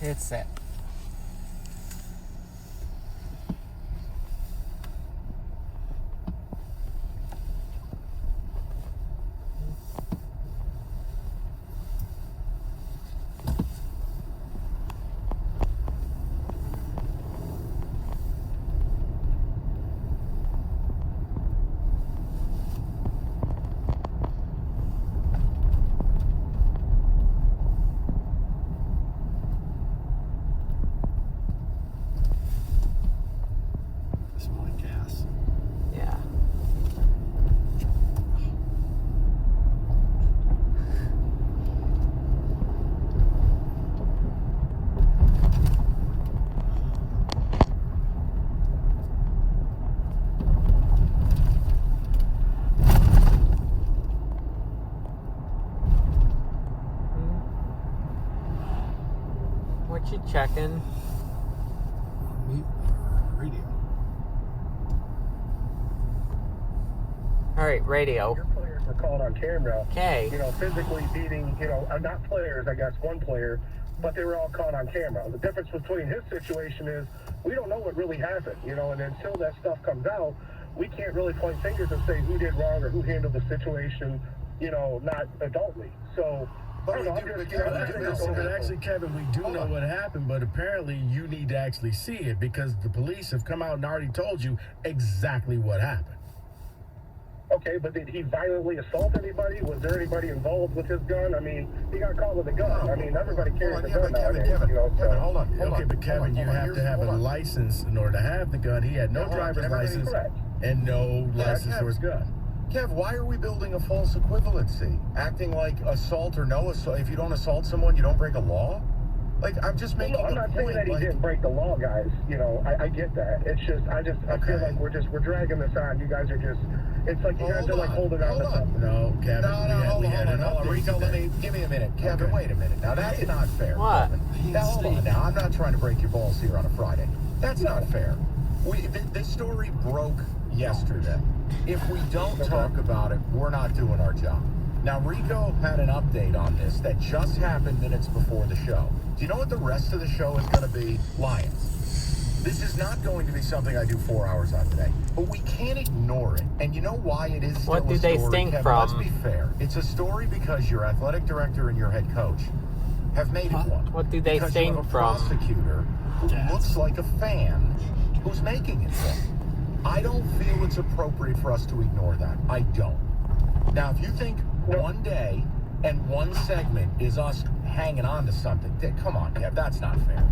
It's set. Yeah. What you checking? Radio. All right, radio. Your players were caught on camera. Okay. Physically beating, not players, I guess, one player, but they were all caught on camera. The difference between his situation is we don't know what really happened, and until that stuff comes out, we can't really point fingers and say who did wrong or who handled the situation, not adultly. So, actually, Kevin, we do know what happened, but apparently you need to actually see it because the police have come out and already told you exactly what happened. Okay, but did he violently assault anybody? Was there anybody involved with his gun? I mean, he got caught with a gun. I mean, everybody carries a gun nowadays. Kevin, hold on. Okay, but Kevin, you have to have a license in order to have the gun. He had no driver's license and no license for his gun. Kev, why are we building a false equivalency? Acting like assault or no assault. If you don't assault someone, you don't break a law? Like, I'm just making I'm not saying that he didn't break the law, guys. I get that. It's just, I feel like we're dragging this on. You guys are just, it's like you guys are like holding on to something. No, Kevin, hold on. Rico, give me a minute. Kevin, wait a minute. Now, that's not fair. What? Now, hold on. Now, I'm not trying to break your balls here on a Friday. That's not fair. This story broke yesterday. If we don't talk about it, we're not doing our job. Now, Rico had an update on this that just happened minutes before the show. Do you know what the rest of the show is going to be? Lions. This is not going to be something I do 4 hours on today, but we can't ignore it. And you know why it is still What do a story, they stink Kevin? from? Let's be fair. It's a story because your athletic director and your head coach have made it one. What do they because stink you have a from? prosecutor who looks like a fan who's making it one. I don't feel it's appropriate for us to ignore that. I don't. Now, if you think one day and one segment is us hanging on to something, come on, Kev, that's not fair.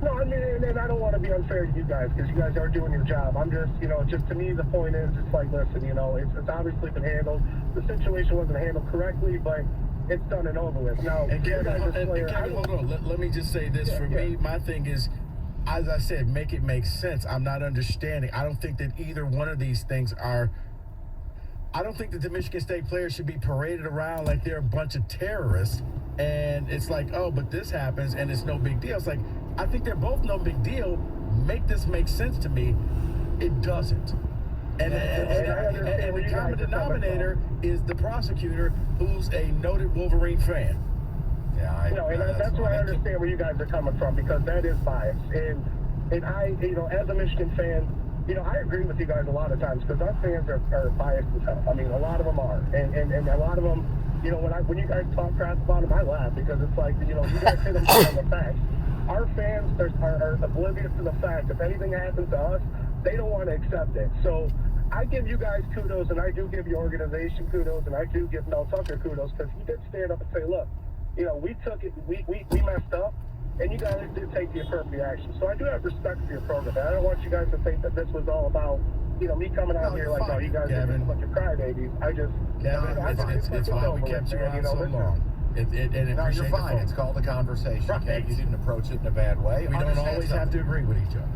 No, I mean, and I don't want to be unfair to you guys because you guys are doing your job. I'm just, just to me, the point is, it's like, listen, it's obviously been handled. The situation wasn't handled correctly, but it's done and over with. Now, and Kevin, hold on. Let me just say this. Me, my thing is, as I said, make it make sense. I'm not understanding. I don't think that either one of these things are. I don't think that the Michigan State players should be paraded around like they're a bunch of terrorists. And it's like, oh, but this happens and it's no big deal. It's like, I think they're both no big deal. Make this make sense to me. It doesn't. And the common denominator is the prosecutor, who's a noted Wolverine fan. Yeah, that's where I understand where you guys are coming from, because that is bias. And I, as a Michigan fan, I agree with you guys a lot of times because our fans are biased as hell. I mean, a lot of them are. And a lot of them, when you guys talk crap about them, I laugh because it's like, you guys hit them on the facts. Our fans are oblivious to the fact if anything happens to us, they don't want to accept it. So I give you guys kudos, and I do give your organization kudos, and I do give Mel Tucker kudos because he did stand up and say, look, we took it, we messed up, and you guys did take the appropriate action. So I do have respect for your program. And I don't want you guys to think that this was all about, me coming out here like, no, you guys are a bunch of crybabies. It's why we kept you on so long. You're fine. It's called a conversation. Right. You didn't approach it in a bad way. We don't always have to agree with each other.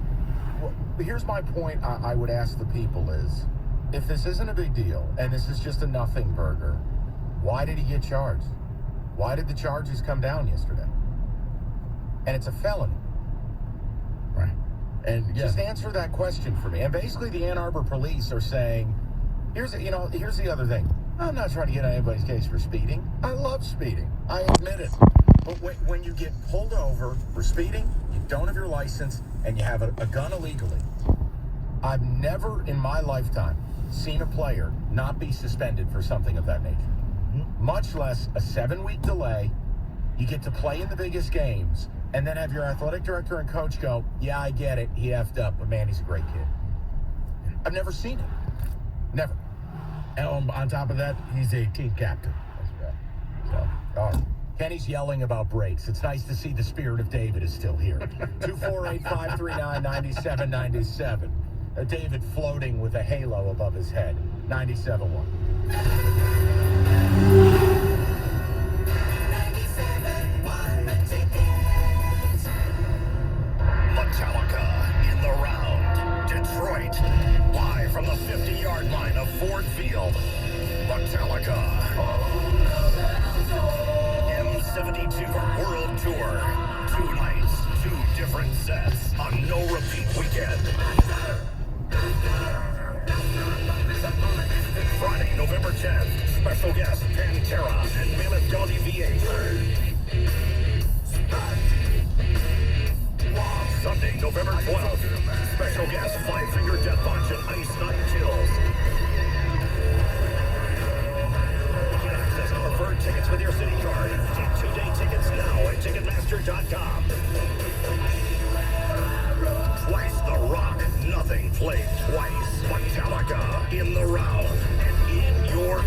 Well, here's my point I would ask the people is, if this isn't a big deal, and this is just a nothing burger, why did he get charged? Why did the charges come down yesterday? And it's a felony. Right. And just answer that question for me. And basically the Ann Arbor police are saying, here's the other thing. I'm not trying to get on anybody's case for speeding. I love speeding. I admit it. But when you get pulled over for speeding, you don't have your license, and you have a gun illegally, I've never in my lifetime seen a player not be suspended for something of that nature. Much less a 7-week delay. You get to play in the biggest games, and then have your athletic director and coach go, yeah, I get it, he effed up, but man, he's a great kid. I've never seen it. Never. And on top of that, he's a team captain as well. So, Kenny's yelling about breaks. It's nice to see the spirit of David is still here. 248-539-9797. David floating with a halo above his head. 97.1. Metallica in the round. Detroit, live from the 50-yard line of Ford Field. Metallica. M72 World Tour. 2 nights, 2 different sets on no repeat weekend. Friday, November 10th. Special guest Pantera and Mammoth Gaudi V8. Sunday, November 12th. Special guest Five Finger Death Punch and Ice Nine Kills. Get access to preferred tickets with your city card. Get 2-day tickets now at Ticketmaster.com. Twice the Rock. Nothing played twice. Metallica in the round and in your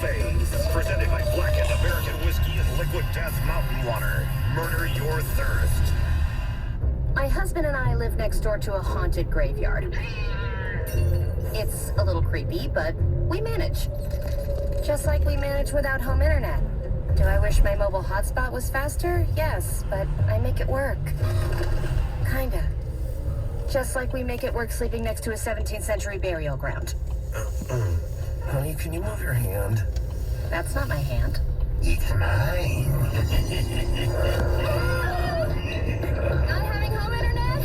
face. Presented by Blackened American Whiskey and Liquid Death Mountain Water. Murder your thirst. My husband and I live next door to a haunted graveyard. It's a little creepy, but we manage. Just like we manage without home internet. Do I wish my mobile hotspot was faster? Yes, but I make it work. Kinda. Just like we make it work sleeping next to a 17th century burial ground. Honey, can you move your hand? That's not my hand. It's mine. Not having home internet?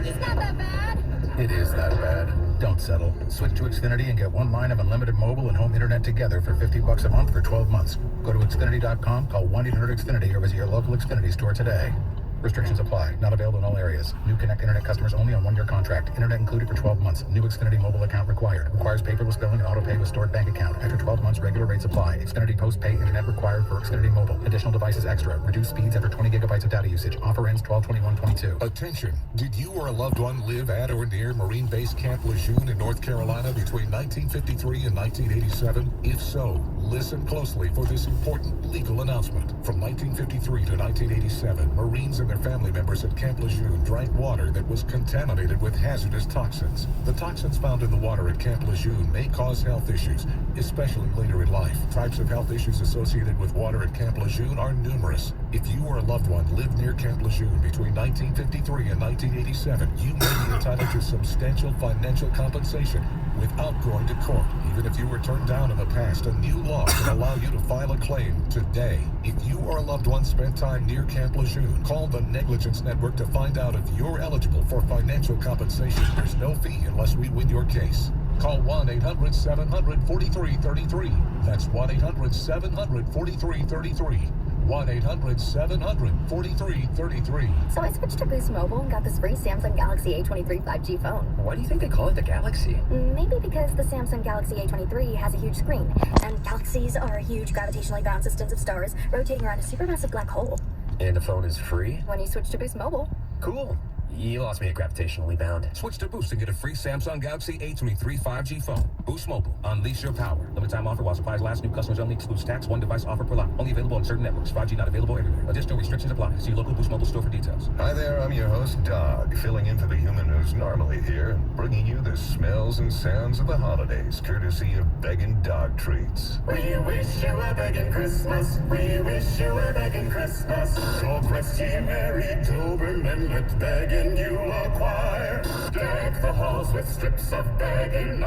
It's not that bad. It is that bad. Don't settle. Switch to Xfinity and get 1 line of unlimited mobile and home internet together for $50 a month for 12 months. Go to Xfinity.com, call 1-800-XFINITY, or visit your local Xfinity store today. Restrictions apply. Not available in all areas. New Connect Internet customers only on 1-year contract. Internet included for 12 months. New Xfinity mobile account required. Requires paperless billing and auto pay with stored bank account. After 12 months, regular rates apply. Xfinity post-pay internet required for Xfinity mobile. Additional devices extra. Reduced speeds after 20 gigabytes of data usage. Offer ends 12/21/22. Attention! Did you or a loved one live at or near Marine Base Camp Lejeune in North Carolina between 1953 and 1987? If so, listen closely for this important legal announcement. From 1953 to 1987, Marines and their family members at Camp Lejeune drank water that was contaminated with hazardous toxins. The toxins found in the water at Camp Lejeune may cause health issues, especially later in life. Types of health issues associated with water at Camp Lejeune are numerous. If you or a loved one lived near Camp Lejeune between 1953 and 1987, you may be entitled to substantial financial compensation without going to court. Even if you were turned down in the past, a new law can allow you to file a claim today. If you or a loved one spent time near Camp Lejeune, call the Negligence Network to find out if you're eligible for financial compensation. There's no fee unless we win your case. Call 1-800-700-4333. That's 1-800-700-4333. 1-800-700-4333. So I switched to Boost Mobile and got this free Samsung Galaxy A23 5G phone. Why do you think they call it the Galaxy? Maybe because the Samsung Galaxy A23 has a huge screen, and galaxies are huge gravitationally bound systems of stars rotating around a supermassive black hole. And the phone is free? When you switch to Boost Mobile. Cool. You lost me at gravitationally bound. Switch to Boost and get a free Samsung Galaxy A23 5G phone. Boost Mobile. Unleash your power. Limited time offer while supplies last. New customers only. Excludes tax. 1 device offer per lot. Only available on certain networks. 5G not available everywhere. Additional restrictions apply. See your local Boost Mobile store for details. Hi there, I'm your host, Dog, filling in for the human who's normally here and bringing you the smells and sounds of the holidays, courtesy of Beggin' Dog Treats. We wish you a begging Christmas. We wish you a begging Christmas. So Christy, Mary, Doberman, let begging you acquire. Deck the halls with strips of begging.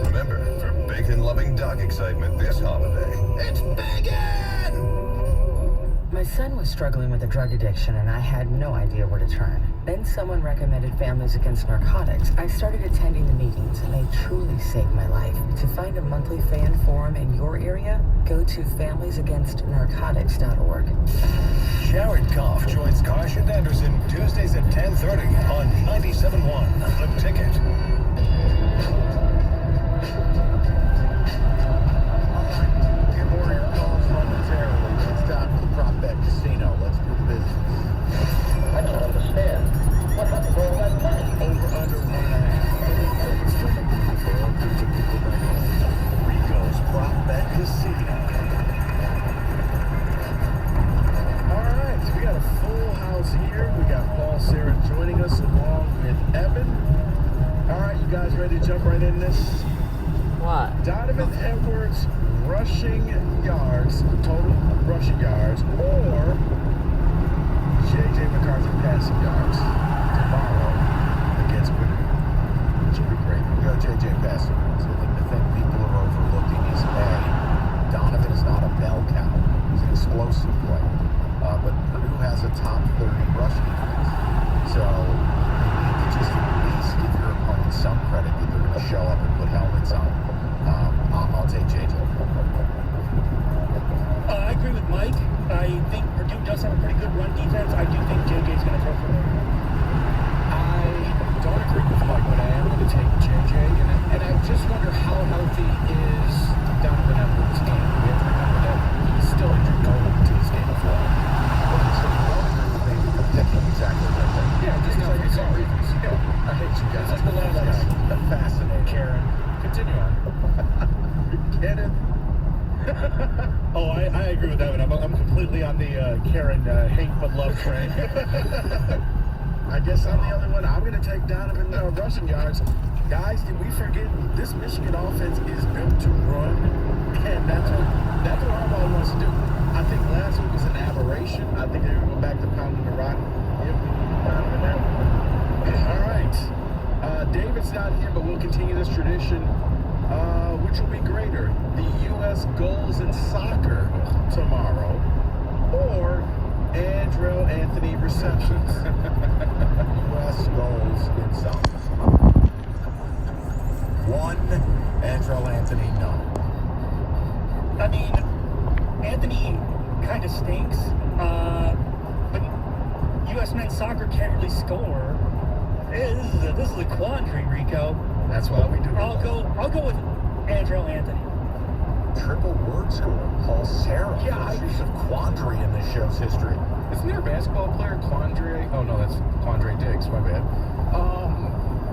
Remember, for big and loving dog excitement this holiday, it's Beggin'! My son was struggling with a drug addiction and I had no idea where to turn. Then someone recommended Families Against Narcotics. I started attending the meetings, and they truly saved my life. To find a monthly fan forum in your area, go to familiesaagainstnarcotics.org. Jared Goff joins Karsh and Anderson Tuesdays at 10:30 on 97.1 The Ticket. Get more of your calls momentarily. It's time for the Prop Bet Casino. Let's do the business. I don't understand. What happened to all that money? Over under 1.5. Rico's Prop Bet Casino. All right, we got a full house here. We got Paul Sarah joining us along with Evan. All right, you guys ready to jump right in this? What? Donovan Edwards rushing yards, total rushing yards, or J.J. McCarthy passing yards tomorrow against Purdue. Should be great. We go J.J. passing yards. I think the thing people are overlooking is, A, Donovan is not a bell cow. He's an explosive player. But Purdue has a top 30 rush defense. So you need to just at least give your opponent some credit that they're going to show up and put helmets on. I'll take J.J. I agree with Mike. I think Purdue does have a pretty good run defense. I do think JJ's going to throw for more. I don't agree with Mike, but I am going to take JJ. And I just wonder how healthy is Donovan Edwards' game. We have to remember that he's still injured going into this game as well. So you don't agree with me, but you're thinking exactly right there. Yeah, just not for the same reasons. I hate you guys. This is the last guy. Fascinating. Karen, continue on. Get it? Oh, I agree with that one. I'm completely on the Karen hate but love train. I guess I'm the other one. I'm going to take Donovan rushing yards. Guys, did we forget this Michigan offense is built to run, and that's what Harbaugh wants to do. I think last week was an aberration. I think they're going to go back to pounding the rock. All right. David's not here, but we'll continue this tradition. Which will be greater, the U.S. goals in soccer tomorrow, or Andrell Anthony receptions? U.S. goals in soccer. One, Andrell Anthony, no. I mean, Anthony kind of stinks, but U.S. men's soccer can't really score. This is a quandary, Rico. That's why we do it. I'll go with Andrell Anthony. Triple word scorer, Paul Sarah. Yeah, use of quandary in this show's history. Isn't there a basketball player, Quandre? Oh, no, that's Quandre Diggs. My bad.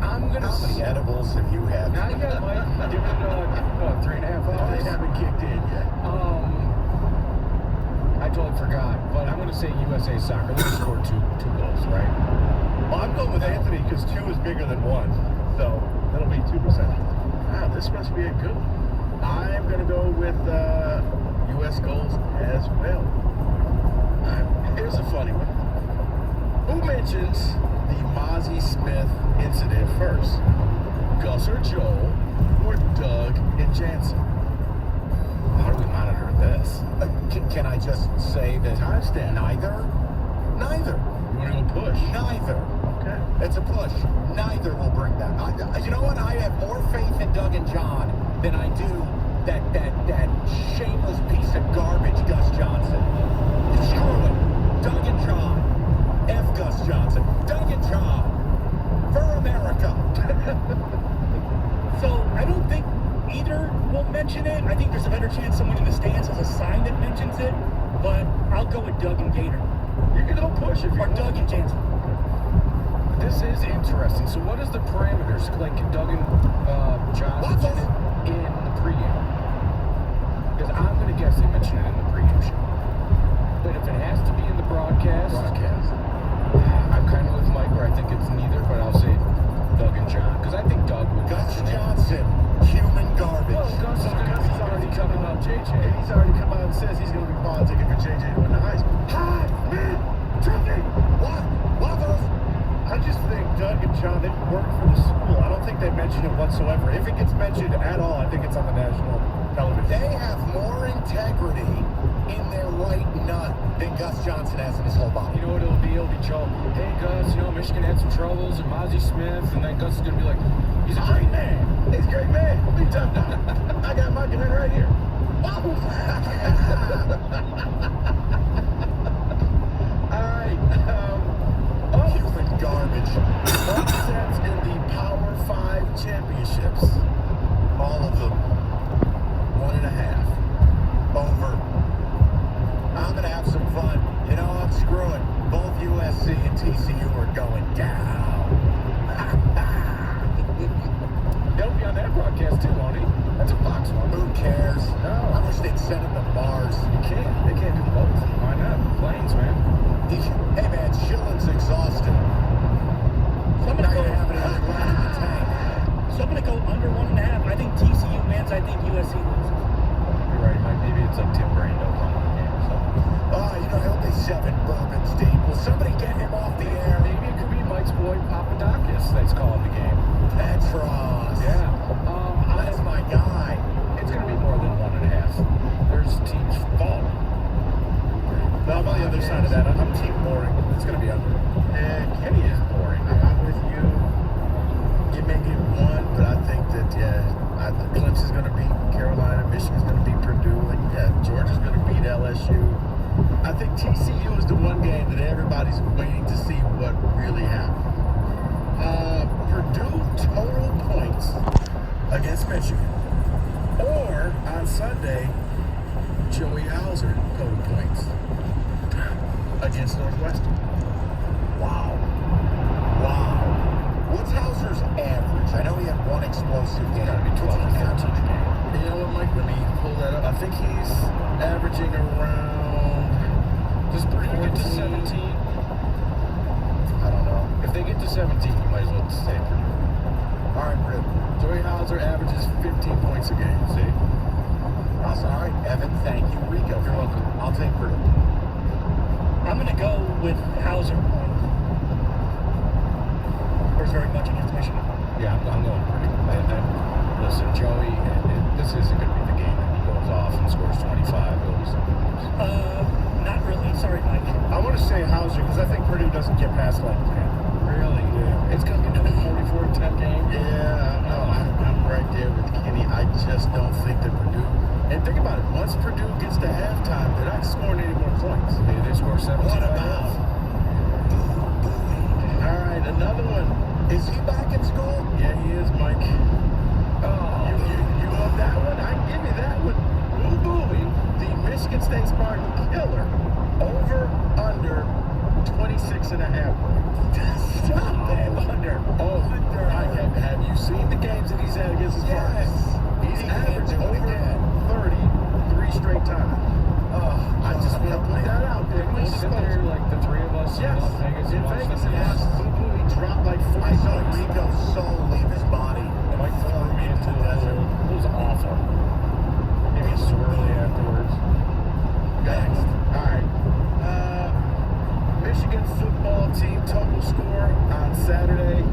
I'm going to... How many edibles have you had? Not yet, Mike. Give it 3.5 hours. They haven't kicked in yet. I totally forgot, but I'm going to say USA Soccer. They scored two goals, right? Well, I'm going with Anthony because 2 is bigger than 1, so that'll be 2%. Wow, this must be a good one. I'm going to go with U.S. goals as well. Here's a funny one. Who mentions the Mazzie Smith incident first? Gus or Joel, or Doug and Jansen? How do we monitor this? Can I just say that Timestamp. neither? Neither. You want to go push? Neither. Okay. It's a push. Neither will bring that. You know what? I have more faith in Doug and John than I do that shameless piece of garbage, Gus Johnson. Screw it. Doug and John. F. Gus Johnson. Doug and John. For America. So I don't think either will mention it. I think there's a better chance someone in the stands has a sign that mentions it, but I'll go with Doug and Gator. You can go push if you Or want. Doug and Jansen. This is interesting. So what is the parameters? Like Doug and Johnson in the pregame? Because I'm going to guess they mentioned it in the pregame show. But if it has to be in the broadcast, I'm kind of with Mike where I think it's neither, but I'll say Doug and John. Because I think Doug would Gus mention it. Johnson. Human garbage. Well, Gus is already coming out JJ. And he's already come out and says he's going to be politicking for JJ to win the Heisman. Heisman Trophy. What? What are those? I just think Doug and John, they work for the school. I don't think they mention it whatsoever. If it gets mentioned at all, I think it's on the national television. They have more integrity in their right nut than Gus Johnson has in his whole body. You know what it'll be? It'll be Joe. Hey, Gus, Michigan had some troubles, and Mazzie Smith, and then Gus is going to be like, he's a great man. He's a great man. Big tough guy. I got my gun right here. Alright, human garbage. Upsets in the Power 5 championships. All of them. 1.5. Over. I'm going to have some fun. You know, I'm screwing. Both USC and TCU are going down. They'll be on that broadcast too, won't he? That's a Fox one. Who cares? No. I wish they'd send him to Mars. You can't. They can't do both. Why not? Planes, man. Hey, man, Schillen's exhausted. I'm Not going going to have to another line in the tank. So I'm going to go under 1.5. I think TCU wins. I think USC loses. You're right. Maybe it's like Tim Brando calling the game or something. Oh, he'll be 7 bourbons deep. Will somebody get him off the air? Maybe it could be Mike's boy Papadakis that's calling the game. Petros. Yeah. That's my guy. It's going to be more than 1.5. There's teams falling. No, I'm on the other side of that. I'm team boring. It's going to be under. And Kenny is boring. I'm with you. You may get 1, but I think that, Clemson's going to beat Carolina. Michigan's going to beat Purdue. And, Georgia's going to beat LSU. I think TCU is the one game that everybody's waiting to see what really happened. Purdue total points against Michigan. Or, on Sunday, Joey Hauser total points against Northwestern. Wow. What's Hauser's average? I know he had one explosive game. It's got to be 12 or 13 a game. You know what, Mike? Let me pull that up. I think he's averaging around. Does Purdue get to 17? I don't know. If they get to 17, you might as well say Purdue. All right, Purdue. Joey Hauser averages 15 points a game. See? Awesome. All right, Evan, thank you. Rico, You're welcome. I'll take Purdue. I'm going to go with Hauser. There's very much against Michigan. Yeah, I'm going Purdue. Listen, Joey, this isn't going to be the game that he goes off and scores 25. It'll be something else. Not really. Sorry, Mike. I want to say Hauser because I think Purdue doesn't get past like 10. Really? Yeah. It's going to be a 44-10 game. Yeah, no, I'm right there with Kenny. I just don't think that Purdue. And think about it. Once Purdue gets to halftime, they're not scoring any more points. They score 17. What about? All right, another one. Is he back in school? Yeah, he is, Mike. Oh. You love that one? I can give you that one. Boo Booey, the Michigan State Spartan killer, over under 26.5 points. Stop it. Under. Have you seen the games that he's had against his Spartans? He's averaged over 30 3 straight times. I just want to put that out there. We'll sit there like the three of us in Las Vegas in and watch Vegas the and watch Boo Booey drop like 40 I saw points. Rico's soul leave his body. Mike threw me into the desert. It was awful. Maybe a swirly afterwards. Next. All right. Michigan football team total score on Saturday,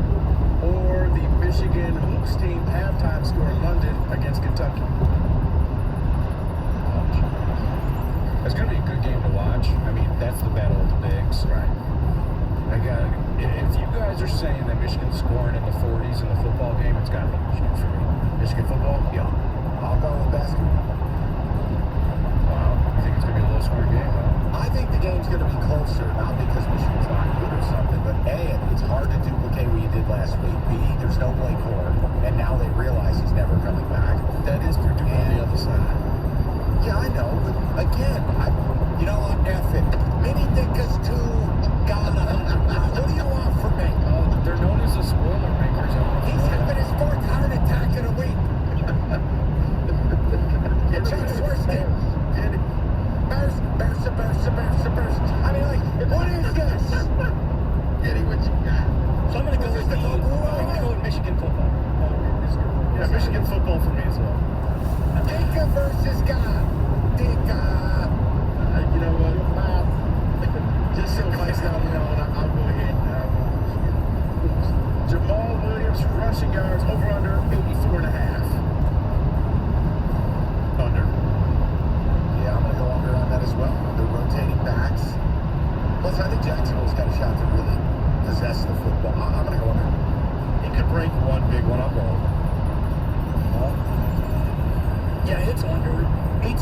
or the Michigan hoops team halftime score in London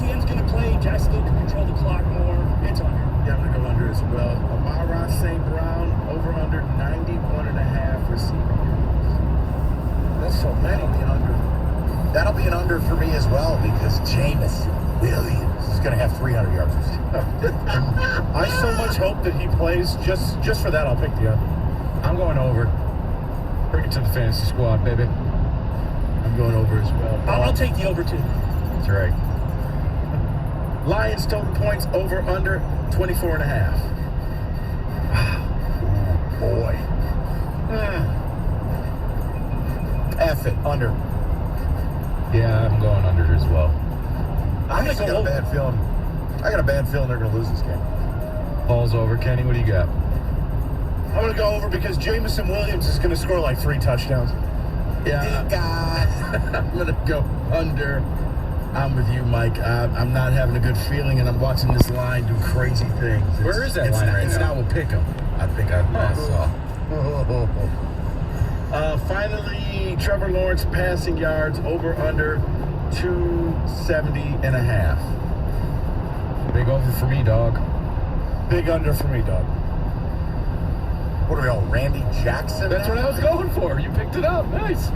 ETN's going to play. Jacksonville can control the clock more. It's under. Yeah, I'm going to go under as well. Amara St. Brown, over under 91.5 receiving yards. That's so many. That'll be an under for me as well because Jameson Williams is going to have 300 yards receiving. I so much hope that he plays. Just for that, I'll pick the under. I'm going over. Bring it to the fantasy squad, baby. I'm going over as well. I'll take the over, too. That's right. Lions total points over under 24.5. Oh, boy. F it, under. Yeah, I'm going under as well. I got a bad feeling. I got a bad feeling they're going to lose this game. Paul's over. Kenny, what do you got? I'm going to go over because Jameson Williams is going to score like 3 touchdowns. Yeah. I'm going to go under. I'm with you, Mike. I'm not having a good feeling, and I'm watching this line do crazy things. Where is that line right now? It's now? now a pick 'em. I think I saw. Finally, Trevor Lawrence passing yards over under 270.5. Big over for me, dog. Big under for me, dog. What are we all, Randy Jackson? That's what I was going for. You picked it up. Nice.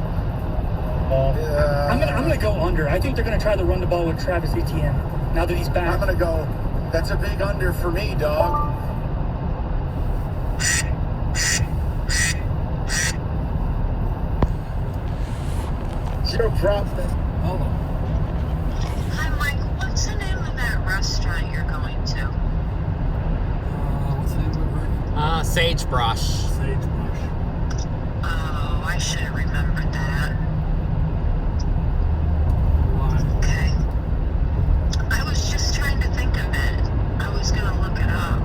I'm gonna go under. I think they're gonna try to run the ball with Travis Etienne now that he's back. I'm gonna go. That's a big under for me, dog. Zero problem. Hold on. Hi, Mike. What's the name of that restaurant you're going to? What's the name of it? Sagebrush. Sagebrush. Oh, I should have remembered that. Why? Okay. I was just trying to think of it. I was going to look it up.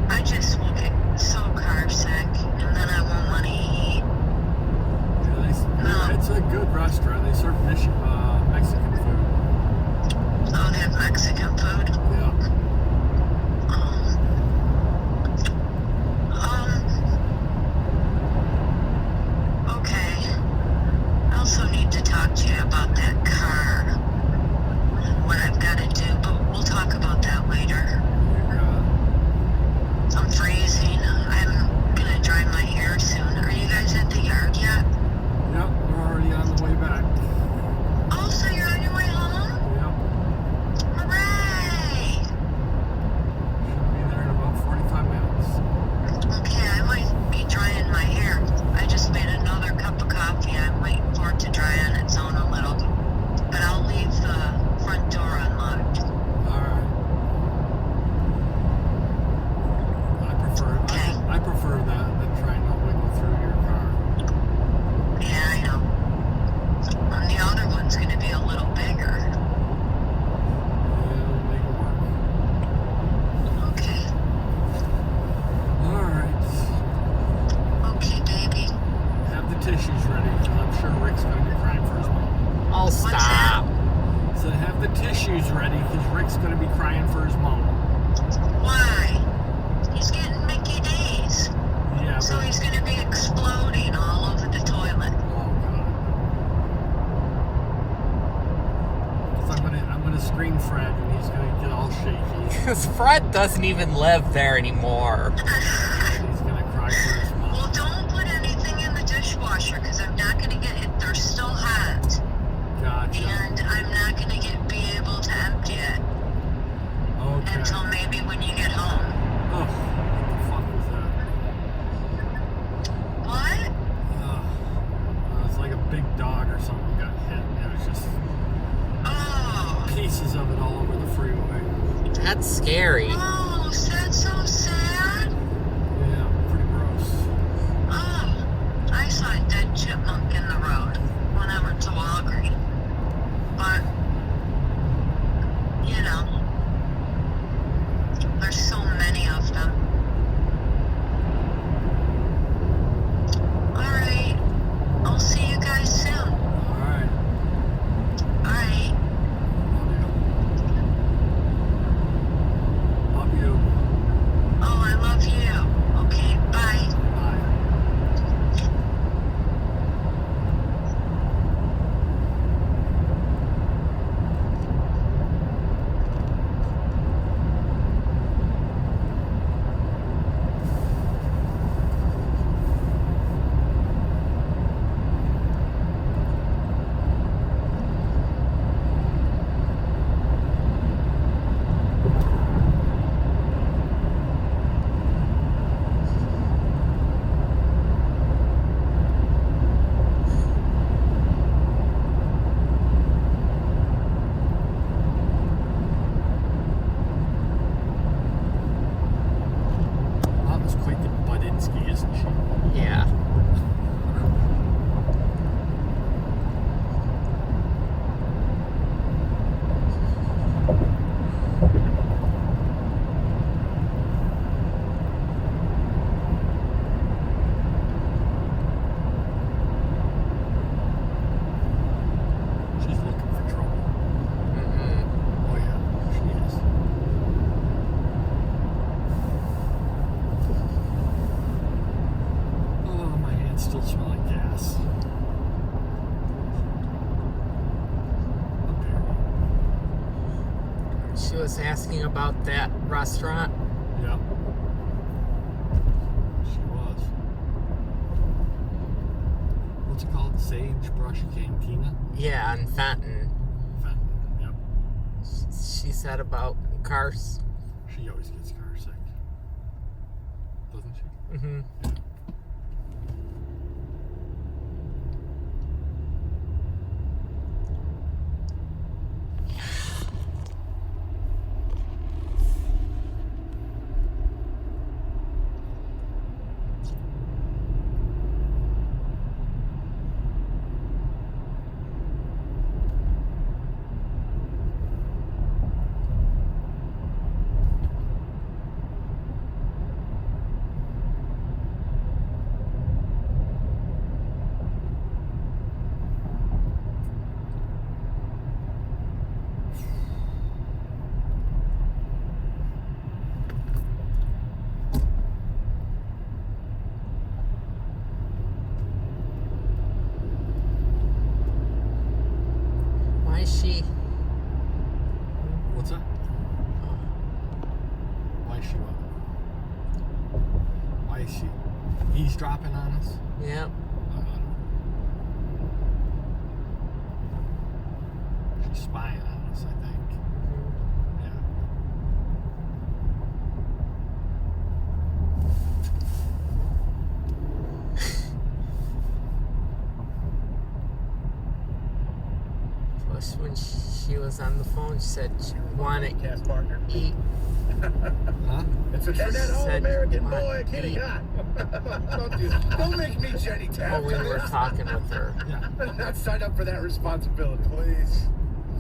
I just will get so carb sick, and then I won't want to eat. Yeah, it's a good restaurant. They serve Mexican food. Oh, they have Mexican food? Yeah. Okay. I also need to talk to you about that car. What I've got to do, but we'll talk about that later. I'm freezing. I'm gonna dry my hair soon. Are you guys at the yard yet? Yep, we're already on the way back. Oh, so you're on your way home? Yep. Hooray! Should be there in about 45 minutes. Okay, I might be drying my hair. I just made another cup of coffee. I'm waiting for it to dry on its own a little. But I'll leave the front door unlocked. Alright. I prefer that than trying to wiggle through your car. Yeah, I know. And the other one's going to be a little bigger. It'll make it work. Okay. Alright. Okay, baby. Have the tissues ready, because I'm sure Rick's going to be crying for his mom. Oh, stop. So have the tissues ready, because Rick's going to be crying for his mom. Why? He's getting Mickey D's. Yeah, So but... he's going to be exploding all over the toilet. Oh, God. Because I'm gonna screen Fred, and he's going to get all shaky. Because Fred doesn't even live there anymore. And he's going to cry for his mom. Well, don't put anything in the dishwasher because I'm not going to get it. They're still hot. Gotcha. And I'm not going to be able to empty it Okay. until maybe when you get home. Oh, what the fuck was that? What? It's like a big dog or something got hit. It was just Oh. pieces of it all over the freeway. That's scary. Oh, that's so sad. Yeah, pretty gross. Oh, I saw a dead chipmunk in the road when I went to Walgreens. But, you know, there's so many of them. Alright, I'll see you guys soon. Alright. Alright. I'll be She was asking about that restaurant. Yeah. She was. What's it called? Sagebrush Cantina? Yeah, in Fenton. Fenton, yep. She said about cars. She always gets car sick. Doesn't she? Mm-hmm. Yeah. Why is she? What's that? Why is she what? Why is she eavesdropping on us? Yep. She's spying on us, I think. Yeah. Plus, when she was on the phone, she said she wanted Cast partner. eat. Huh? It's a that Said, all-American "Want boy, Kitty eat." Hot. Don't make me Jenny Tap. Oh, we were talking with her. Not sign up for that responsibility, please.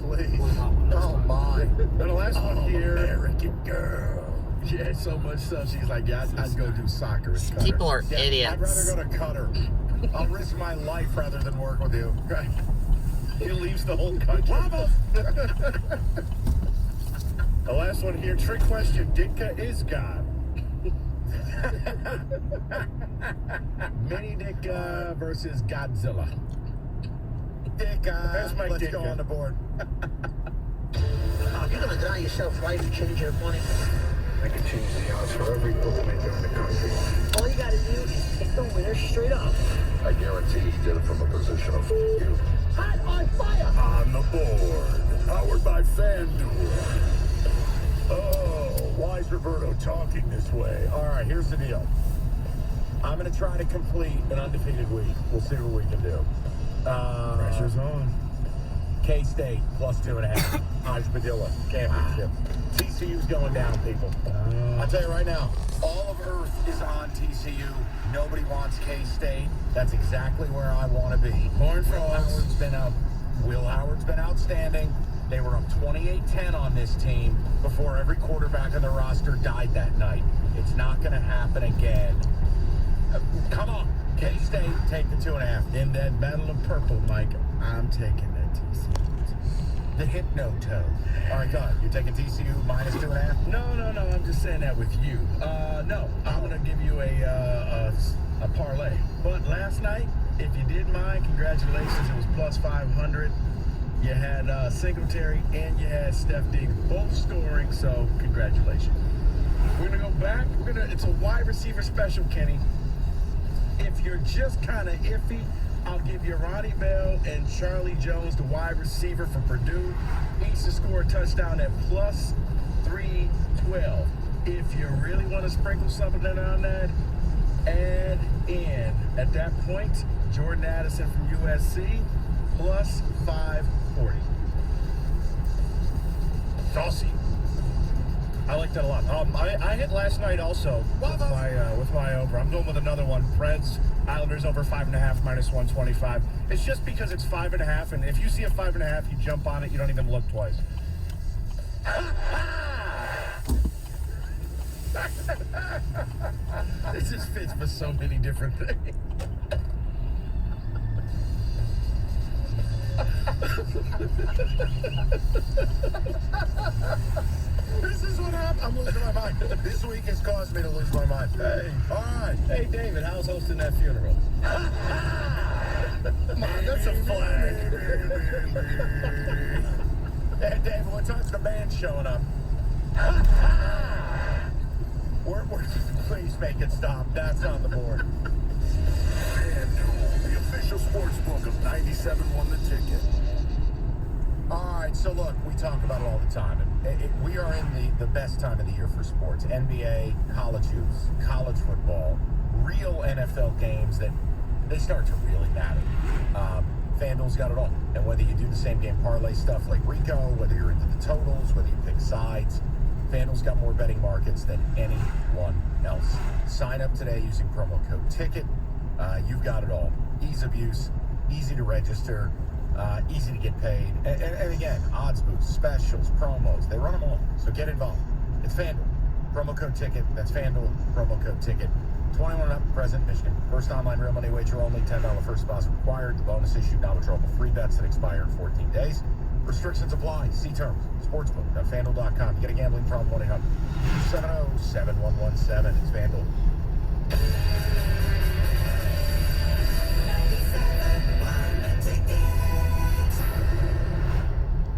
Please. Oh my. And the last one here. American girl. Yeah, so much so. She's like, yeah, I'd go do soccer. With Cutter. People are Yeah, idiots. I'd rather go to Qatar. I'll risk my life rather than work with you. Right. He leaves the whole country. The last one here, trick question. Ditka is God. Mini Dick versus Godzilla. That's my Let's Ditka. go on the board. You're gonna deny yourself life to change your money. I could change the odds for every bookmaker in the country. All you gotta do is pick the winner straight up. I guarantee he did it from a position of you. Hot on fire! On the board, powered by FanDuel. Oh, why is Roberto talking this way? All right, here's the deal. I'm going to try to complete an undefeated week. We'll see what we can do. Pressure's on. K-State plus 2.5. Padilla championship. TCU's going down, people. I'll tell you right now, all of Earth is on TCU. Nobody wants K-State. That's exactly where I want to be. Horn Will Howard's been outstanding. They were up 28-10 on this team before every quarterback on the roster died that night. It's not going to happen again. Come on. K-State, take the 2.5. In that battle of purple, Mike, I'm taking that TCU. The Hypno-Toe. All right, go ahead. You're taking TCU minus 2.5? No. I'm just saying that with you. No. I'm going to give you a parlay. But last night, if you did mine, congratulations. It was plus 500. You had Singletary and you had Steph Diggs both scoring, so congratulations. We're going to go back. It's a wide receiver special, Kenny. If you're just kind of iffy, I'll give you Ronnie Bell and Charlie Jones, the wide receiver for Purdue, each to score a touchdown at plus 312. If you really want to sprinkle something on that, add in, at that point, Jordan Addison from USC, plus 540. Saucy. I like that a lot. I hit last night also with my over. I'm going with another one. Preds, Islanders over 5.5 minus 125. It's just because it's 5.5, and if you see a 5.5, you jump on it. You don't even look twice. This just fits for so many different things. This is what happened. I'm losing my mind. This week has caused me to lose my mind. Hey. All right. Hey, David, how's hosting that funeral? Come on, that's a flag. Hey, David, what's times the band's showing up. Please make it stop. That's on the board. FanDuel, the official sports book of 97.1 The Ticket. All right, so look, we talk about it all the time. We are in the best time of the year for sports. NBA, college hoops, college football, real NFL games that they start to really matter. FanDuel's got it all. And whether you do the same game parlay stuff like Rico, whether you're into the totals, whether you pick sides, FanDuel's got more betting markets than anyone else. Sign up today using promo code TICKET. You've got it all. Ease of use, easy to register, easy to get paid. And again, odds boosts, specials, promos, they run them all. So get involved. It's FanDuel. Promo code TICKET. That's FanDuel. Promo code TICKET. 21 and up, present, Michigan. First online real money wager only. $10 first deposit required. The bonus issued non-withdrawable free bets that expire in 14 days. Restrictions apply. See terms. Sportsbook.fanduel.com. You get a gambling problem, 1-800-270-7117. It's FanDuel.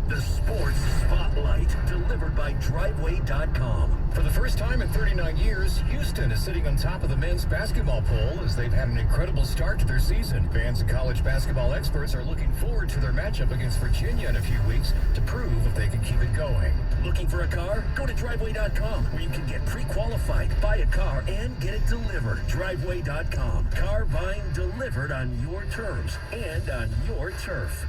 The Sports Spotlight, delivered by Driveway.com. For the first time in 39 years, Houston is sitting on top of the men's basketball poll as they've had an incredible start to their season. Fans and college basketball experts are looking forward to their matchup against Virginia in a few weeks to prove if they can keep it going. Looking for a car? Go to Driveway.com, where you can get pre-qualified, buy a car, and get it delivered. Driveway.com. Car buying delivered on your terms and on your turf.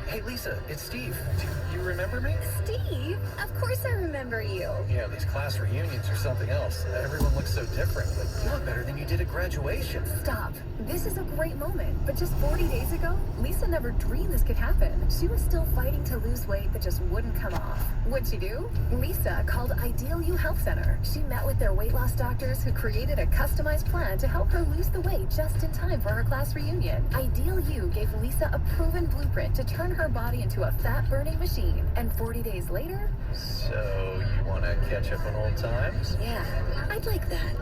Hey, Lisa, it's Steve. Do you remember me? Steve? Of course I remember you. Yeah, these class reunions are something else. Everyone looks so different, but you look better than you did at graduation. Stop. This is a great moment, but just 40 days ago, Lisa never dreamed this could happen. She was still fighting to lose weight that just wouldn't come off. What'd she do? Lisa called Ideal You Health Center. She met with their weight loss doctors who created a customized plan to help her lose the weight just in time for her class reunion. Ideal You gave Lisa a proven blueprint to turn her body into a fat-burning machine. And 40 days later... So, you want to catch up on old times? Yeah, I'd like that.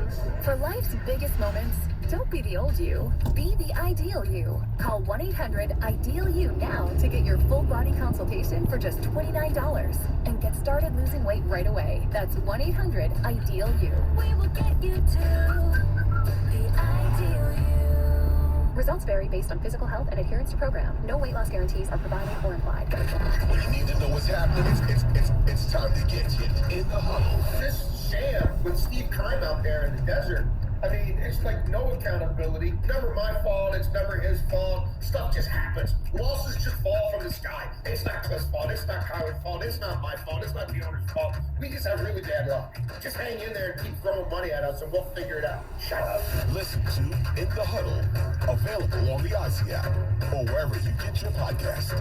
For life's biggest moments, don't be the old you. Be the ideal you. Call 1-800-IDEAL-YOU now to get your full body consultation for just $29. And get started losing weight right away. That's 1-800-IDEAL-YOU. We will get you to the ideal you. Results vary based on physical health and adherence to program. No weight loss guarantees are provided or implied. When you need to know what's happening, it's time to get you in the huddle. This sham with Steve Keim out there in the desert, I mean, it's like no accountability. Never my fault. It's never his fault. Stuff just happens. Losses just fall from the sky. It's not Cliff's fault. It's not Kyler's fault. It's not my fault. It's not the owner's fault. We just have really bad luck. Just hang in there and keep throwing money at us and we'll figure it out. Shut up. Listen to In the Huddle, available on the Odyssey app or wherever you get your podcast.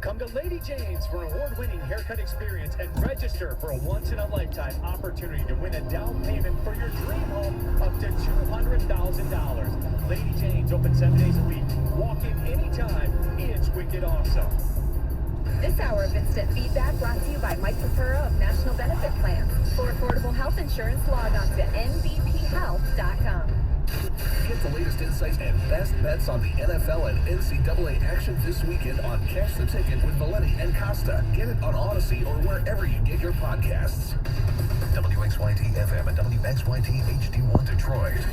Come to Lady Jane's for an award-winning haircut experience and register for a once-in-a-lifetime opportunity to win a down payment for your dream home up to $200,000. Lady Jane's open 7 days a week. Walk in anytime. It's wicked awesome. This hour of Instant Feedback brought to you by Mike Papura of National Benefit Plans. For affordable health insurance, log on to nbphealth.com. Get the latest insights and best bets on the NFL and NCAA action this weekend on Catch the Ticket with Valenti and Costa. Get it on Odyssey or wherever you get your podcasts. WXYT FM and WXYT HD1 Detroit.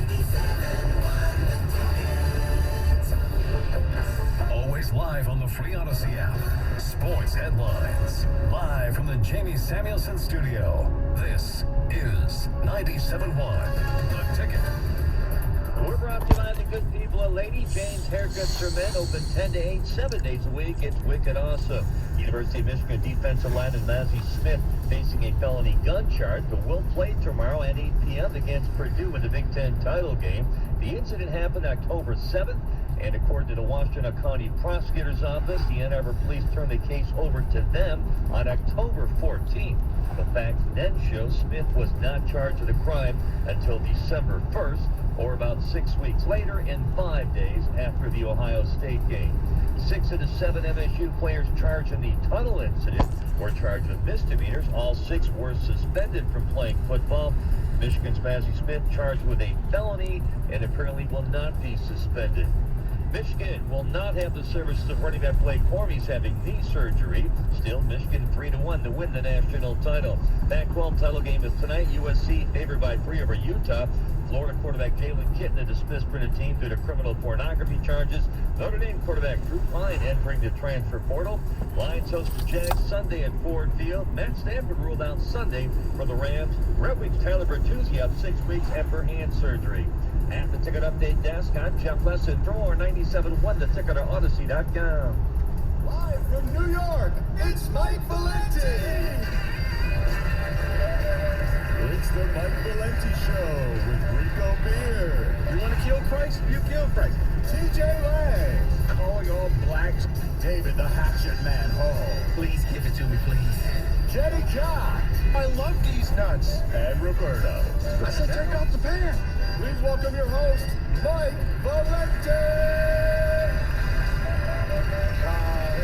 Always live on the free Odyssey app. Sports headlines. Live from the Jamie Samuelson studio. This is 97.1 The Ticket. We're brought to you by the good people at Lady Jane's Haircuts for Men, open 10 to 8, 7 days a week. It's wicked awesome. University of Michigan defensive lineman Mazzie Smith facing a felony gun charge, but will play tomorrow at 8 p.m. against Purdue in the Big Ten title game. The incident happened October 7th, and according to the Washtenaw County Prosecutor's Office, the Ann Arbor Police turned the case over to them on October 14th. The facts then show Smith was not charged with the crime until December 1st, or about 6 weeks later and 5 days after the Ohio State game. 6 of the 7 MSU players charged in the tunnel incident were charged with misdemeanors. All 6 were suspended from playing football. Michigan's Mazzie Smith charged with a felony and apparently will not be suspended. Michigan will not have the services of running back Blake Cormie's having knee surgery. Still, Michigan 3-1 to win the national title. Pac-12 title game is tonight. USC favored by 3 over Utah. Florida quarterback Jalen Kitten, a dismissed for the team due to criminal pornography charges. Notre Dame quarterback Drew Pine entering the transfer portal. Lions host the Jags Sunday at Ford Field. Matt Stafford ruled out Sunday for the Rams. Red Wings Tyler Bertuzzi out 6 weeks after hand surgery. At the ticket update desk, I'm Jeff Lesson, Thrower 97.1, the ticket at Odyssey.com. Live from New York, it's Mike Valenti. It's the Mike Valenti Show with Rico Beer. You want to kill Christ? You kill Christ. TJ Lang. Calling all blacks David the Hatchet Man Hall. Please give it to me, please. Jenny John. I love these nuts. And Roberto. I said take off the pan. Please welcome your host, Mike Valenti.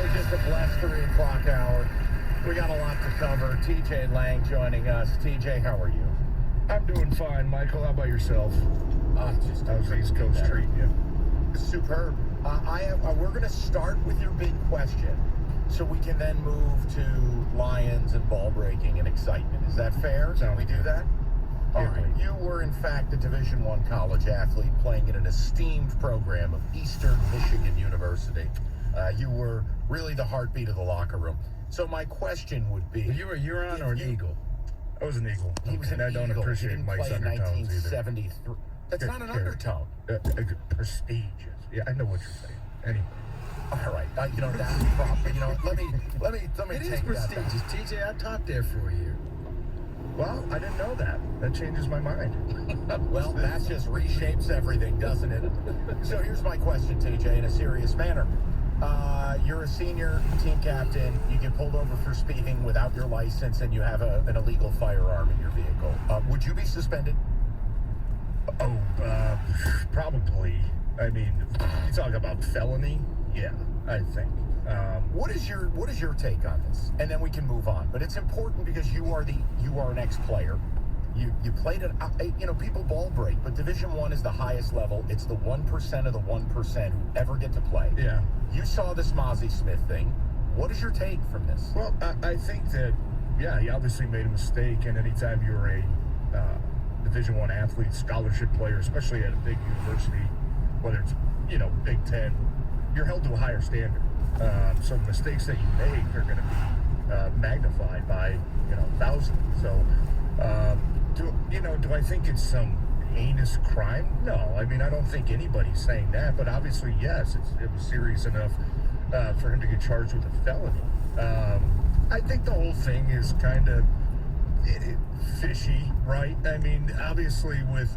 It's just a blessed 3 o'clock hour. We got a lot to cover. TJ Lang joining us. TJ, how are you? I'm doing fine, Michael. How about yourself? Just how's the East Coast treating you? Superb. We're going to start with your big question, so we can then move to Lions and ball breaking and excitement. Is that fair? Can we do that? All right. You were, in fact, a Division I college athlete playing in an esteemed program of Eastern Michigan University. You were really the heartbeat of the locker room. So my question would be... You were a Huron or an Eagle? I was an Eagle. He was an I don't Eagle. appreciate Mike's undertones either. 1973. That's not an undertone. Prestigious. Yeah, I know what you're saying. Anyway. All right. That's proper. Let me It take is prestigious. TJ, I taught there for a year. Well, I didn't know that. That changes my mind. Well, that just reshapes everything, doesn't it? So here's my question, TJ, in a serious manner. You're a senior team captain. You get pulled over for speeding without your license, and you have an illegal firearm in your vehicle. Would you be suspended? Probably. I mean, you talk about felony? Yeah, I think. What is your take on this? And then we can move on. But it's important because you are an ex-player. You played at, people ball break, but Division I is the highest level. It's the 1% of the 1% who ever get to play. Yeah. You saw this Mazzie Smith thing. What is your take from this? Well, I think that, he obviously made a mistake, and anytime you're a Division I athlete, scholarship player, especially at a big university, whether it's, Big Ten, you're held to a higher standard. So the mistakes that you make are going to be magnified by, thousands. So, do I think it's some heinous crime? No. I mean, I don't think anybody's saying that, but obviously, yes, it was serious enough for him to get charged with a felony. I think the whole thing is kind of fishy, right? I mean, obviously, with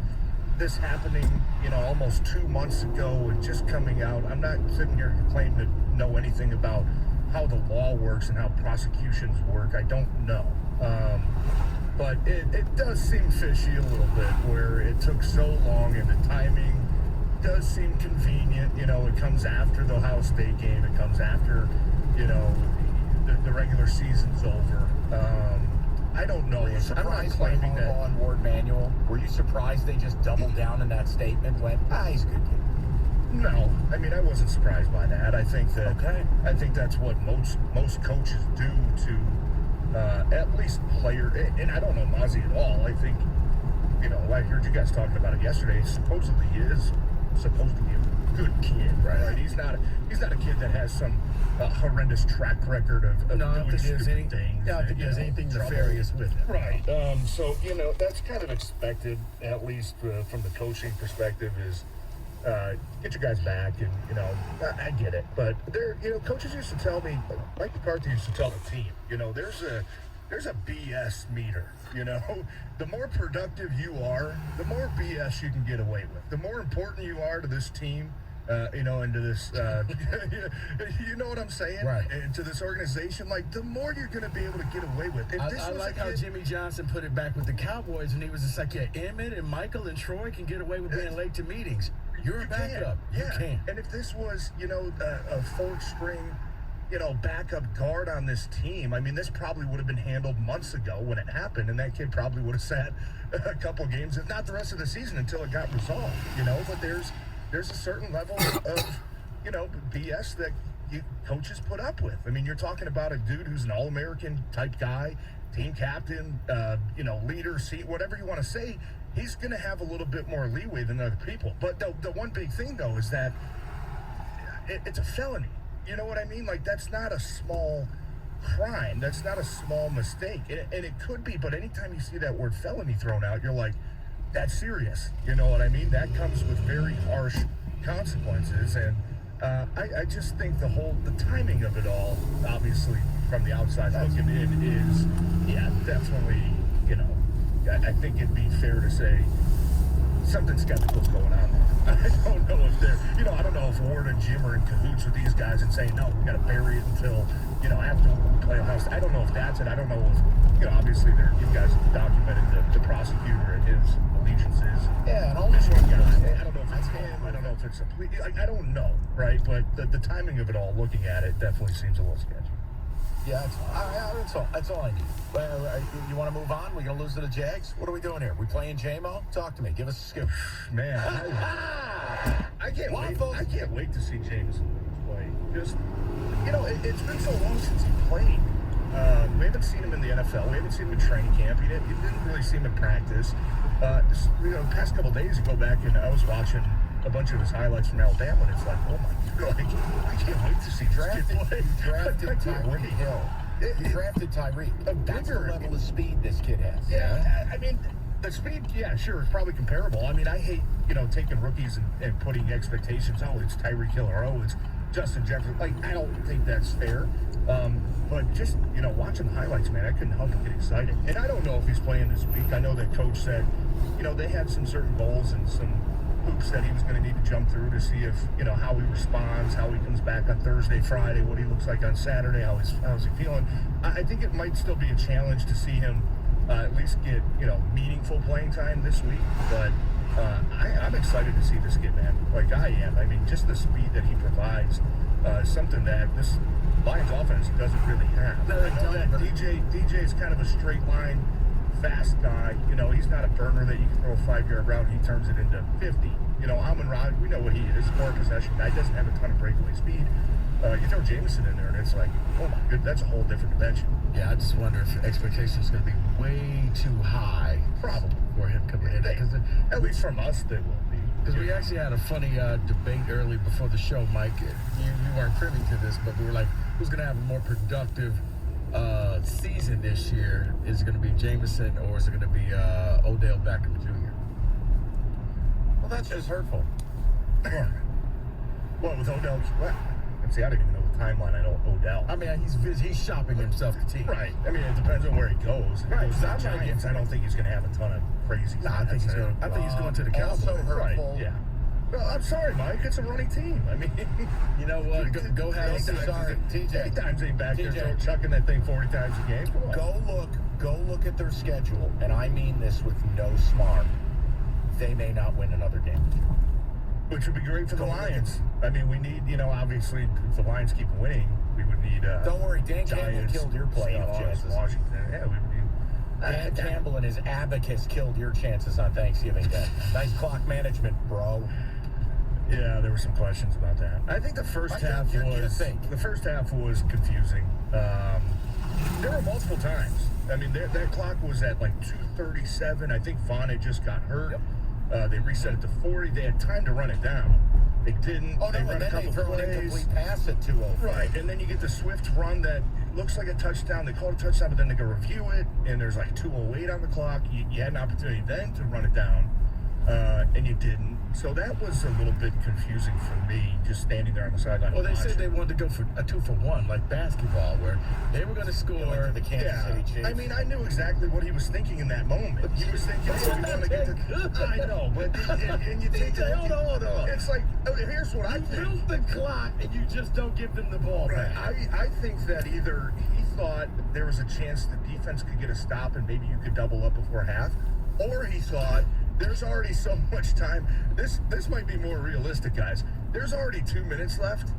this happening, almost 2 months ago and just coming out, I'm not sitting here claiming to know anything about how the law works and how prosecutions work. I don't know. But it does seem fishy a little bit where it took so long, and the timing does seem convenient. It comes after the Ohio State game. It comes after, the regular season's over. I don't know. Were you surprised by Harbaugh and Ward Manuel? Were you surprised they just doubled down in that statement? Went, he's a good kid. No, I mean, I wasn't surprised by that. I think that's what most coaches do to at least player. And I don't know Mazzie at all. I think, I heard you guys talking about it yesterday. Supposedly he is supposed to be a good kid, right? He's not a kid that has some horrendous track record of doing stupid things. I don't think there's anything nefarious with it. Right. So, that's kind of expected, at least from the coaching perspective, is get your guys back. And, I get it. But coaches used to tell me, Mike McCarthy used to tell the team, there's a BS meter. The more productive you are, the more BS you can get away with. The more important you are to this team, into this, you know what I'm saying? Right. And to this organization, the more you're going to be able to get away with. I like how Jimmy Johnson put it back with the Cowboys when he was just like, Emmett and Michael and Troy can get away with being late to meetings. You're a backup. You can. And if this was, a fourth string, backup guard on this team, I mean, this probably would have been handled months ago when it happened, and that kid probably would have sat a couple games, if not the rest of the season, until it got resolved, But there's a certain level BS that coaches put up with. I mean, you're talking about a dude who's an All-American type guy, team captain, leader, whatever you want to say. He's going to have a little bit more leeway than other people. But the one big thing, though, is that it's a felony. You know what I mean? Like, that's not a small crime. That's not a small mistake. And it could be, but anytime you see that word felony thrown out, you're like, that's serious. You know what I mean? That comes with very harsh consequences. And I just think the timing of it all, obviously, from the outside looking in, is, definitely, I think it'd be fair to say something skeptical's going on there. I don't know if I don't know if Ward and Jim are in cahoots with these guys and saying, no, we got to bury it until, after we play a house. I don't know if that's it. I don't know if, obviously you guys have documented the prosecutor and his allegiances. Yeah, and all this one guy. I don't know if it's him. I don't know if it's I don't know, right? But the timing of it all, looking at it, definitely seems a little sketchy. Yeah, that's all I need. You want to move on? We're going to lose to the Jags? What are we doing here? We playing J-Mo? Talk to me. Give us a scoop. Man, I can't wait. I can't wait to see Jameson play. Just, it's been so long since he played. We haven't seen him in the NFL. We haven't seen him in training camp. You didn't really see him in practice. The past couple days, you go back and I was watching a bunch of his highlights from Alabama, and it's like, oh my God, I can't wait to see this kid play. Drafted Tyreek Hill. He drafted Tyreek. That's the level of speed this kid has. Yeah, I mean, the speed, sure, it's probably comparable. I mean, I hate, taking rookies and putting expectations, it's Tyreek Hill, or it's Justin Jefferson. Like, I don't think that's fair. But just, watching the highlights, man, I couldn't help but get excited. And I don't know if he's playing this week. I know that coach said, they had some certain goals and some hoops that he was going to need to jump through to see if, how he responds, how he comes back on Thursday, Friday, what he looks like on Saturday, how's he feeling. I think it might still be a challenge to see him at least get, meaningful playing time this week. But I'm excited to see this kid, man. Like I am. I mean, just the speed that he provides is something that this Lions offense doesn't really have. I know that DJ is kind of a straight line, fast guy. He's not a burner that you can throw a 5-yard route and he turns it into 50. Amon-Ra, we know what he is. More possession guy. Doesn't have a ton of breakaway speed. You throw Jameson in there and it's like, oh my goodness, that's a whole different dimension. Yeah, I just wonder if expectations going to be way too high. Probably. For him coming in. At least from us, they will be. Because we actually had a funny debate early before the show, Mike. You weren't privy to this, but we were like, who's going to have a more productive season this year? Is it going to be Jameson or is it going to be Odell Beckham Jr.? Well, that's just hurtful. Well, with Odell, see, I didn't even know the timeline on Odell. I mean, he's shopping himself to teams. Right. I mean, it depends on where he goes. If he goes to the Giants, I don't think he's going to have a ton of crazy. I think he's going to the Cowboys. Also hurtful. Right, yeah. Well, I'm sorry, Mike. It's a running team. I mean, you know what? Go have sorry, TJ. Times ain't back there chucking that thing 40 times a game. Go look at their schedule, and I mean this with no smart. They may not win another game. Which would be great for the Lions. I mean, we need, obviously, if the Lions keep winning, we would need. Don't worry, Dan Campbell killed your playoff chances. Washington. Yeah, we would need. Dan Campbell and his abacus killed your chances on Thanksgiving Day. Nice clock management, bro. Yeah, there were some questions about that. I think the first half was confusing. There were multiple times. I mean, that clock was at like 2:37. I think Vaughn had just got hurt. Yep. They reset it to 40. They had time to run it down. They didn't. Oh, no, they run a couple throw plays. An incomplete pass at 2:05. Right, and then you get the swift run that looks like a touchdown. They call it a touchdown, but then they go review it, and there's like 2:08 on the clock. You had an opportunity then to run it down, and you didn't. So that was a little bit confusing for me, just standing there on the sideline. Well, they said they wanted to go for a 2-for-1, like basketball, where they were going to score. The Kansas City Chiefs. I mean, I knew exactly what he was thinking in that moment. He was thinking, "Oh, we want to get to." I know, but and you take it. Hold on. It's like, here's what I think. You built the clock, and you just don't give them the ball. Right. I think that either he thought there was a chance the defense could get a stop, and maybe you could double up before half, or he thought. There's already so much time. This might be more realistic, guys. There's already 2 minutes left.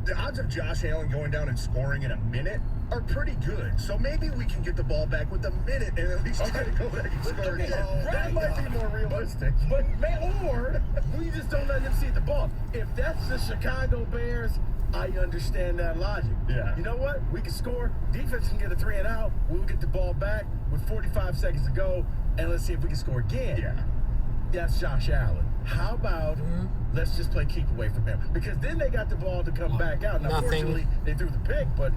The odds of Josh Allen going down and scoring in a minute are pretty good. So maybe we can get the ball back with a minute and at least try to go back and score again. That might be more realistic. Or we just don't let them see the ball. If that's the Chicago Bears, I understand that logic. Yeah. You know what? We can score. Defense can get a 3 and out. We'll get the ball back with 45 seconds to go, and let's see if we can score again. Yeah. That's Josh Allen. How about let's just play keep away from him? Because then they got the ball to come back out. Now, fortunately, they threw the pick, but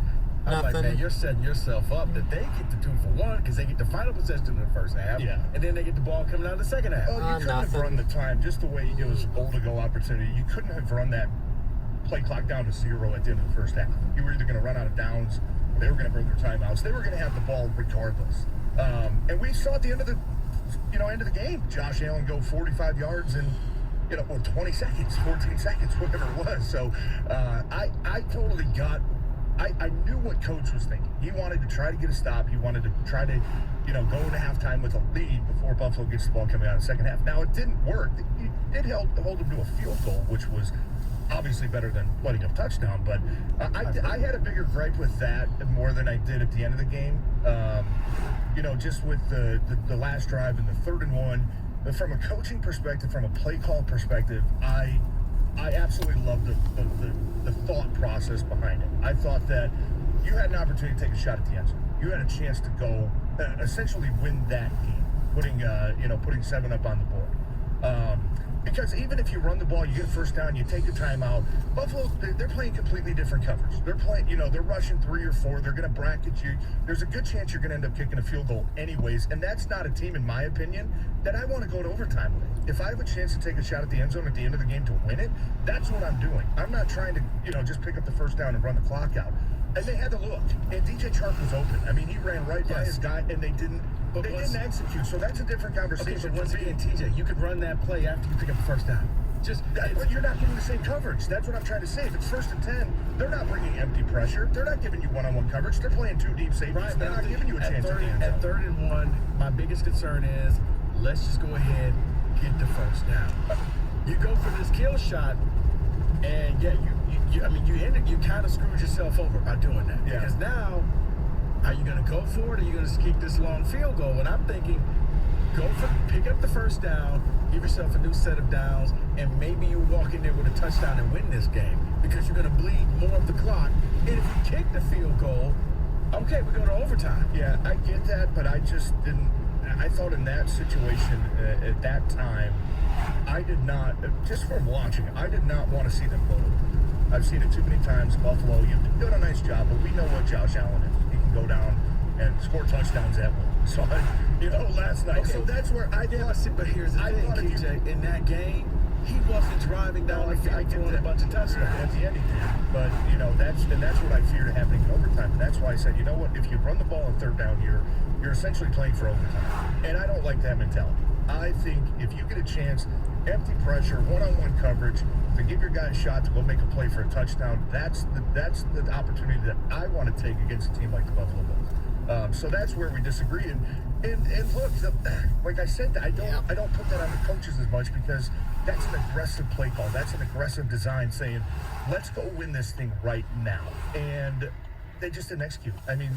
I'm like, man, you're setting yourself up that they get the 2-for-1 because they get the final possession in the first half, and then they get the ball coming out in the second half. Oh, you couldn't have run the time just the way it was goal-to-go opportunity. You couldn't have run that play clock down to 0 at the end of the first half. You were either going to run out of downs, or they were going to burn their timeouts. They were going to have the ball regardless. And we saw at the end of the game, Josh Allen go 45 yards in 20 seconds, 14 seconds, whatever it was. So I totally got. I knew what coach was thinking. He wanted to try to get a stop. He wanted to try to, go into halftime with a lead before Buffalo gets the ball coming out in the second half. Now, it didn't work. It did hold him to a field goal, which was obviously better than letting up a touchdown. But I had a bigger gripe with that more than I did at the end of the game. Just with the last drive and the 3rd and 1. But from a coaching perspective, from a play call perspective, I absolutely loved the thought process behind it. I thought that you had an opportunity to take a shot at the end zone. You had a chance to go essentially win that game, putting 7 up on the board. Because even if you run the ball, you get a first down, you take a timeout. Buffalo, they're playing completely different coverage. They're playing, they're rushing 3 or 4. They're going to bracket you. There's a good chance you're going to end up kicking a field goal anyways. And that's not a team, in my opinion, that I want to go to overtime with. If I have a chance to take a shot at the end zone at the end of the game to win it, that's what I'm doing. I'm not trying to, just pick up the first down and run the clock out. And they had to look. And DJ Chark was open. I mean, he ran right by his guy, and they didn't execute. So that's a different conversation. Okay, but once again, TJ, you could run that play after you pick up the first down. But you're not getting the same coverage. That's what I'm trying to say. If it's 1st and 10, they're not bringing empty pressure. They're not giving you one-on-one coverage. They're playing 2 deep safeties. Right, they're not giving you a chance at the end zone. At 3rd and 1, my biggest concern is let's just go ahead, get the first down. You go for this kill shot, and you kind of screwed yourself over by doing that. Yeah. Because now, are you going to go for it, or are you going to keep this long field goal? And I'm thinking, pick up the first down, give yourself a new set of downs, and maybe you walk in there with a touchdown and win this game because you're going to bleed more of the clock. And if you kick the field goal, okay, we go to overtime. Yeah, I get that, but I just didn't. I thought in that situation at that time, I did not, just from watching, I did not want to see them go. I've seen it too many times. Buffalo, you've done a nice job, but we know what Josh Allen is. He can go down and score touchdowns at will. So, last night. Okay. So that's where I did. But here's the thing, TJ. In that game, he wasn't driving down the field throwing a bunch of touchdowns. At the end he did. But, that's what I feared happening in overtime. And that's why I said, you know what, if you run the ball on 3rd down, you're essentially playing for overtime. And I don't like that mentality. I think if you get a chance, empty pressure, one-on-one coverage, to give your guy a shot to go make a play for a touchdown, that's the opportunity that I want to take against a team like the Buffalo Bills. So that's where we disagree. And look, like I said, I don't put that on the coaches as much because that's an aggressive play call. That's an aggressive design saying, let's go win this thing right now. And they just didn't execute. I mean,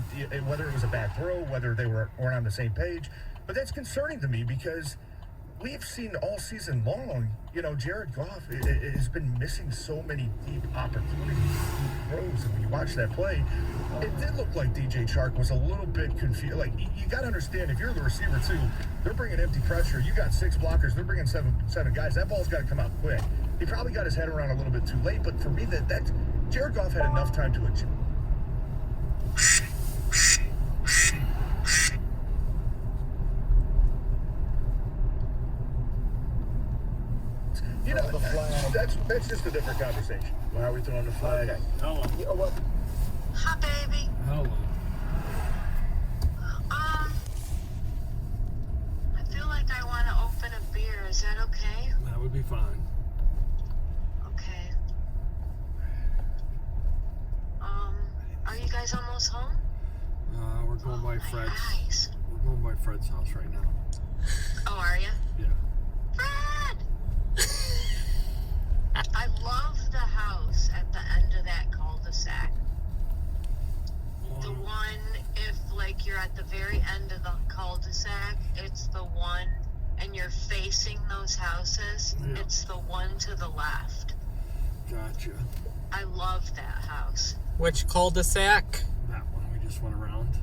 whether it was a bad throw, whether they weren't on the same page, but that's concerning to me because we've seen all season long, Jared Goff has been missing so many deep opportunities, deep throws. And when you watch that play, it did look like DJ Chark was a little bit confused. Like, you got to understand, if you're the receiver too, they're bringing empty pressure. You got 6 blockers. They're bringing seven guys. That ball's got to come out quick. He probably got his head around a little bit too late, but for me, that Jared Goff had enough time to adjust. The flag. That's just a different conversation. Why are we throwing the flag? Okay. Hello. You know what? Hi, baby. Hello. I feel like I want to open a beer. Is that okay? That would be fine. Okay. Are you guys almost home? We're going by Fred's. Eyes. We're going by Fred's house right now. Oh, are you? Yeah. Fred! I love the house at the end of that cul-de-sac. The one, if like you're at the very end of the cul-de-sac, it's the one, and you're facing those houses, it's the one to the left. Gotcha. I love that house. Which cul-de-sac? That one we just went around.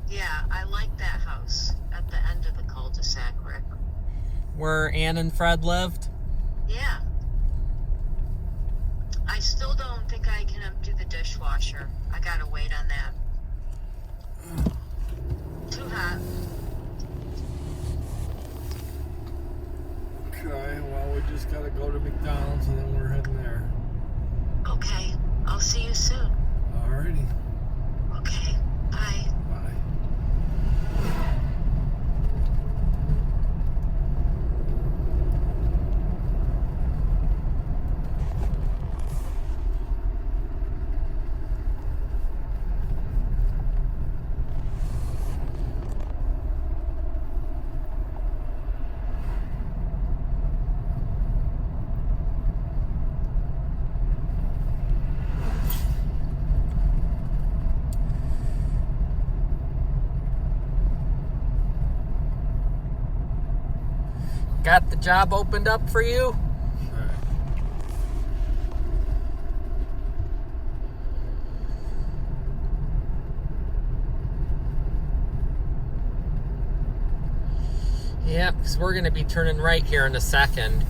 Yeah, I like that house at the end of the cul-de-sac, Rick. Where Ann and Fred lived? Yeah. I still don't think I can empty the dishwasher. I gotta wait on that. Too hot. Okay, well, we just gotta go to McDonald's and then we're heading there. Okay, I'll see you soon. Alrighty. Okay, bye. Bye. Got the job opened up for you? Yeah, because we're going to be turning right here in a second.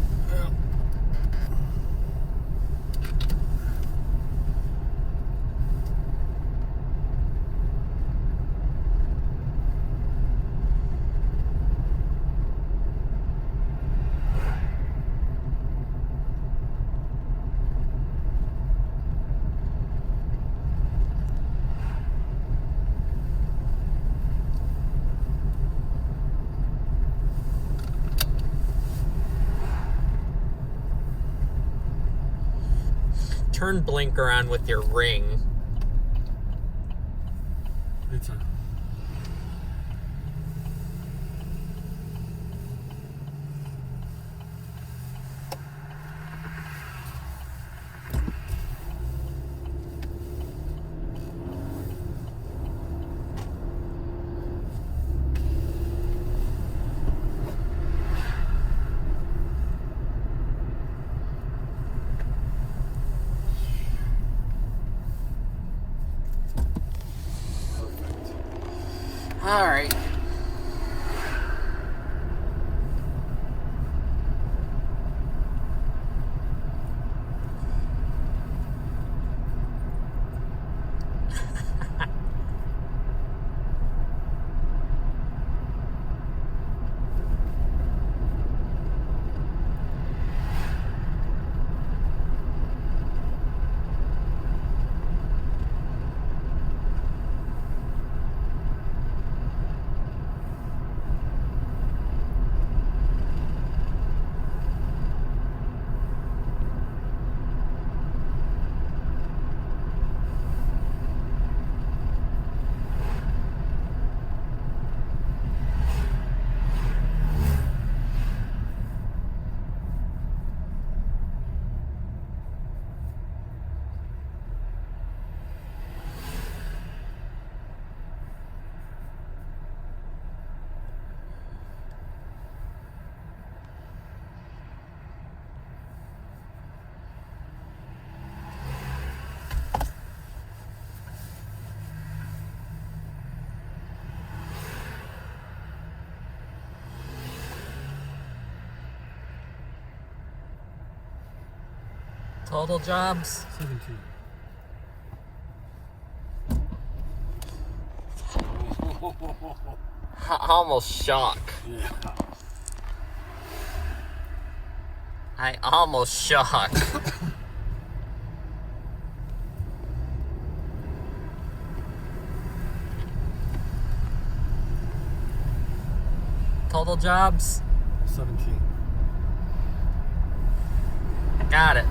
Turn blinker on with your ring. It's on. All right. Total jobs? 17. Almost shock. Yeah. I almost shocked. Total jobs? 17. Got it.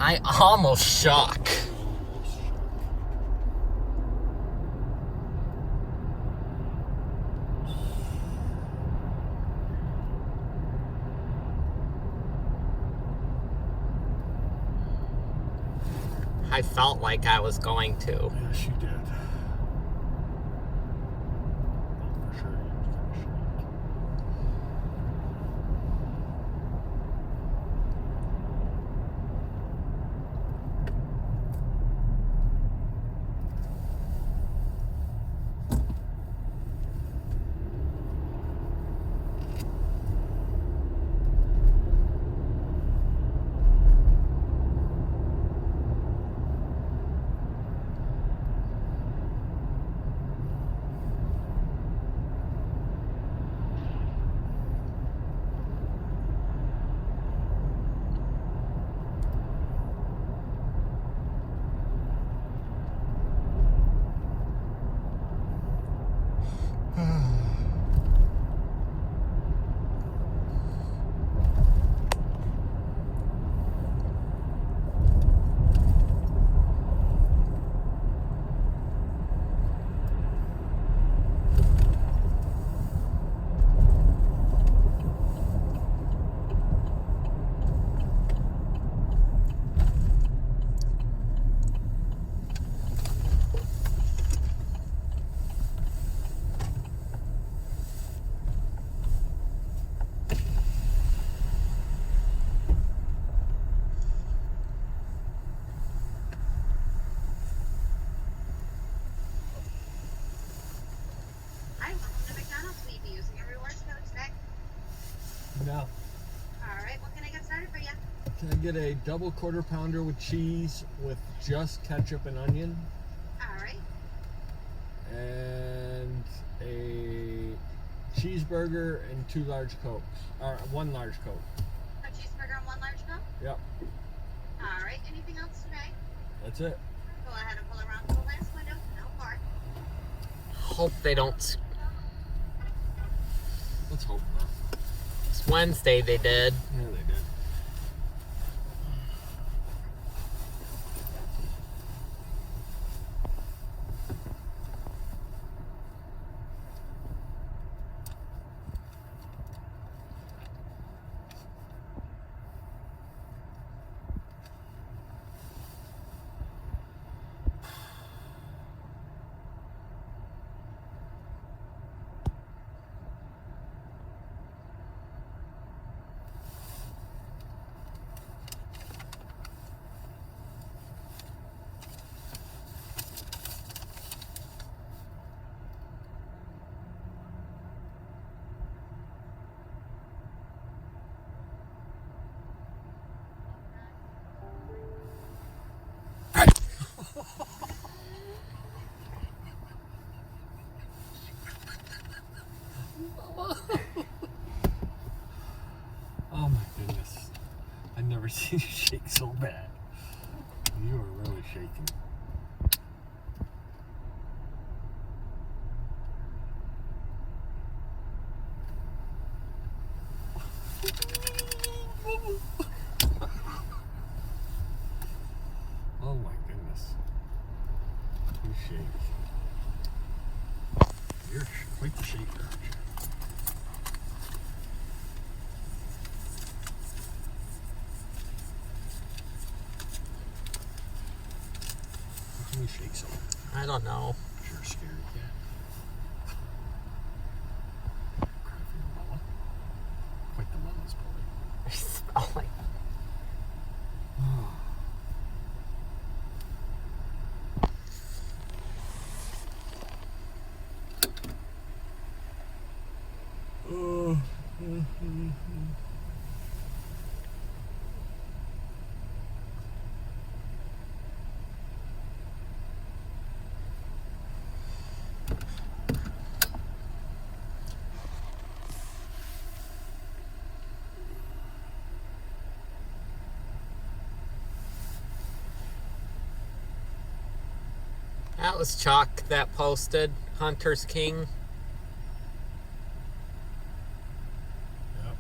I almost shock. I felt like I was going to. Yeah, she did. For sure. No. Alright, what can I get started for you? Can I get a double quarter pounder with cheese with just ketchup and onion? Alright. And a cheeseburger and 2 large Cokes. Or 1 large Coke. A cheeseburger and 1 large Coke? Yep. Alright, anything else today? That's it. Go ahead and pull around to the last window. No bar. Hope they don't. Let's hope not. It's Wednesday they did. Yeah, they did. Oh my goodness. I've never seen you shake so bad. You are really shaking. Oh my goodness. You shake. You're quite the shaker, aren't you? How can you shake so bad? I don't know. You're a scary cat. Cry for your mama. Quite the mama's boy. Smelling. That was Chuck that posted Hunter's King. Yep.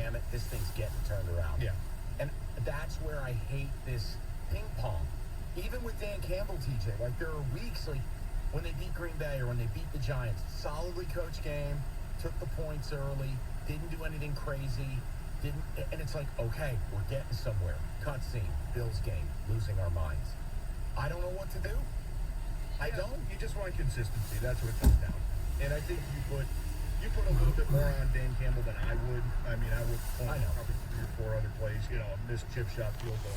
damn it, this thing's getting turned around. Yeah. And that's where I hate this ping pong. Even with Dan Campbell, TJ, like there are weeks like when they beat Green Bay or when they beat the Giants, solidly coached game, took the points early, didn't do anything crazy, and it's like, okay, we're getting somewhere. Cutscene, Bills game, losing our minds. I don't know what to do. I don't. You just want consistency. That's what it comes down. And I think you put a little bit more on Dan Campbell than I would. I mean, I would point probably 3 or 4 other plays. You know, a missed chip shot field goal.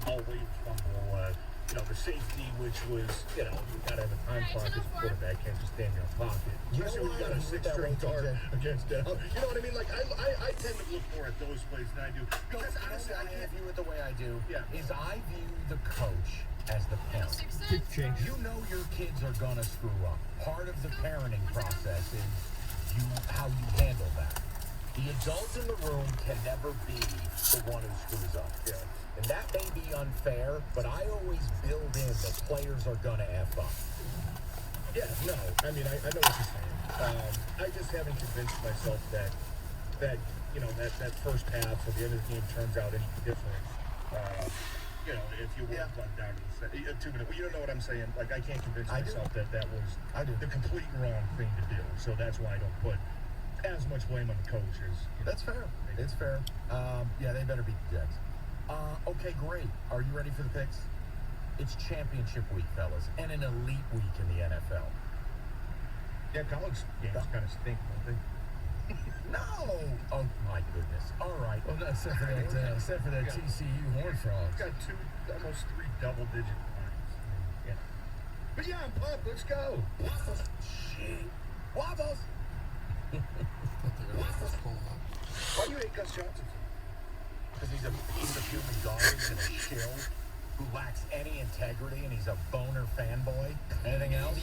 Jamal Williams fumble. The safety, which was, you got to have a time clock as a quarterback. Can't just stand in your pocket. Especially when you got a 6-string guard against them. You know what I mean? Like, I tend to look more at those plays than I do. Because honestly, I can't view it the way I do. Yeah. Is I view the coach as the parent. You know your kids are gonna screw up. Part of the parenting process is how you handle that. The adult in the room can never be the one who screws up. Yeah. And that may be unfair, but I always build in that players are gonna F up. Yeah, no. I mean, I know what you're saying. I just haven't convinced myself that that first half or the end of the game turns out any different. If you were run down to the 2 minute, you don't know what I'm saying. Like, I can't convince myself that was the complete wrong thing to do. So that's why I don't put as much blame on the coaches. That's fair. It's fair. Yeah, they better beat the Jets. Okay, great. Are you ready for the picks? It's championship week, fellas, and an elite week in the NFL. Yeah, college games kind of stink, don't they? No! Oh, my goodness. All right. Well, not except for that TCU Horned Frogs. Got almost 3 double-digit points. Yeah. But yeah, I'm pumped. Let's go. Waffles. Shit. Waffles. Why do you hate Gus Johnson? Because he's a piece of human garbage and a shill who lacks any integrity, and he's a boner fanboy. Anything else?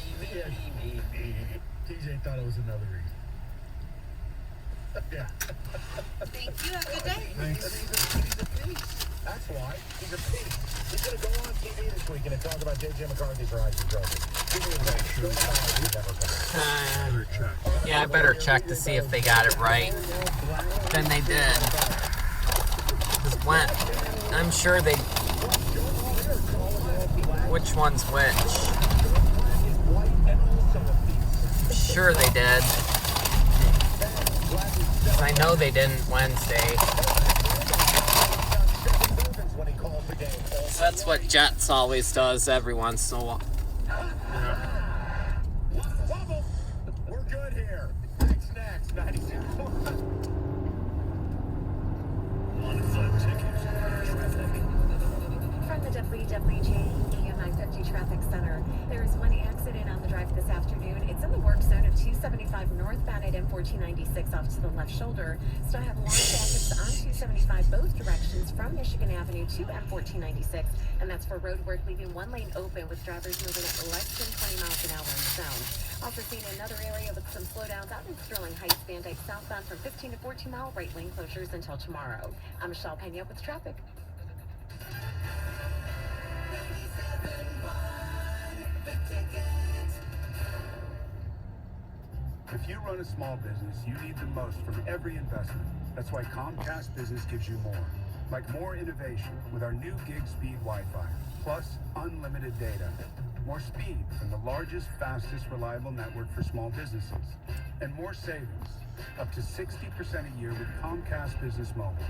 TJ thought it was another reason. Yeah. Thank you. Have a good day. He's a piece. That's why. He's a piece. He's going to go on TV this weekend and talk about J.J. McCarthy's Rising Trophy. Give me a break. Yeah, I better check to see if they got it right. Then they did. I'm sure they... Which one's which? Sure they did. I know they didn't Wednesday. That's what Jets always does every once in a while. We're good here. Next, 96. From the WWJ AM 950 Traffic Center, there is one accident on the drive this afternoon. It's in the work zone of 275 northbound at M1496 off to the left shoulder. Still have long backups on 275 both directions from Michigan Avenue to M1496, and that's for road work, leaving one lane open with drivers moving at less than 20 miles an hour in the zone. Also seen another area with some slowdowns out in Sterling Heights, Van Dyke southbound from 15 to 14 mile right lane closures until tomorrow. I'm Michelle Pena with traffic. If you run a small business, you need the most from every investment. That's why Comcast Business gives you more. Like more innovation with our new gig speed Wi-Fi, plus unlimited data. More speed from the largest, fastest, reliable network for small businesses. And more savings, up to 60% a year with Comcast Business Mobile.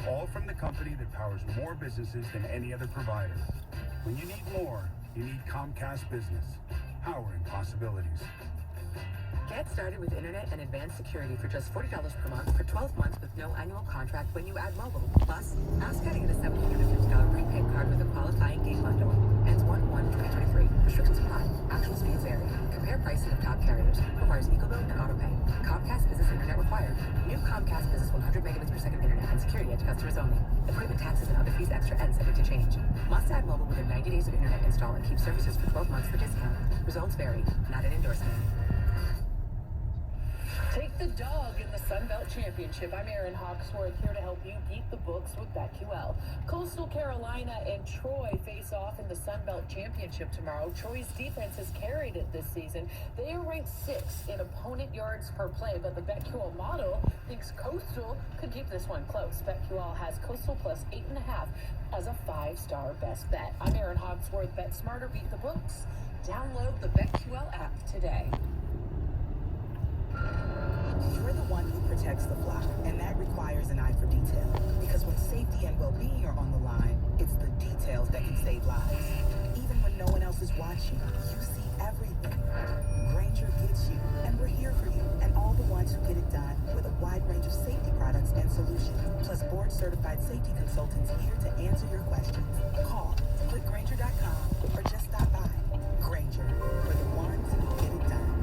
All from the company that powers more businesses than any other provider. When you need more, you need Comcast Business. Powering possibilities. Get started with internet and advanced security for just $40 per month for 12 months with no annual contract when you add mobile. Plus, ask how to get a $750 prepaid card with a qualifying game bundle. Ends 1/1/2023. Restrictions apply. Actual speeds vary. Compare pricing of top carriers. Requires EcoBill and autopay. Comcast Business Internet required. New Comcast Business 100 megabits per second internet and security edge customers only. Equipment taxes and other fees extra and subject to change. Must add mobile within 90 days of internet install and keep services for 12 months for discount. Results vary. Not an endorsement. Take the dog in the Sun Belt Championship. I'm Erin Hawksworth, here to help you beat the books with BetQL. Coastal Carolina and Troy face off in the Sun Belt Championship tomorrow. Troy's defense has carried it this season. They are ranked 6th in opponent yards per play, but the BetQL model thinks Coastal could keep this one close. BetQL has Coastal plus 8.5 as a 5-star best bet. I'm Erin Hawksworth. Bet smarter, beat the books. Download the BetQL app today. You're the one who protects the flock, and that requires an eye for detail. Because when safety and well-being are on the line, it's the details that can save lives. Even when no one else is watching, you see everything. Granger gets you, and we're here for you, and all the ones who get it done with a wide range of safety products and solutions, plus board-certified safety consultants here to answer your questions. Call, click Granger.com, or just stop by. Granger, for the ones who get it done.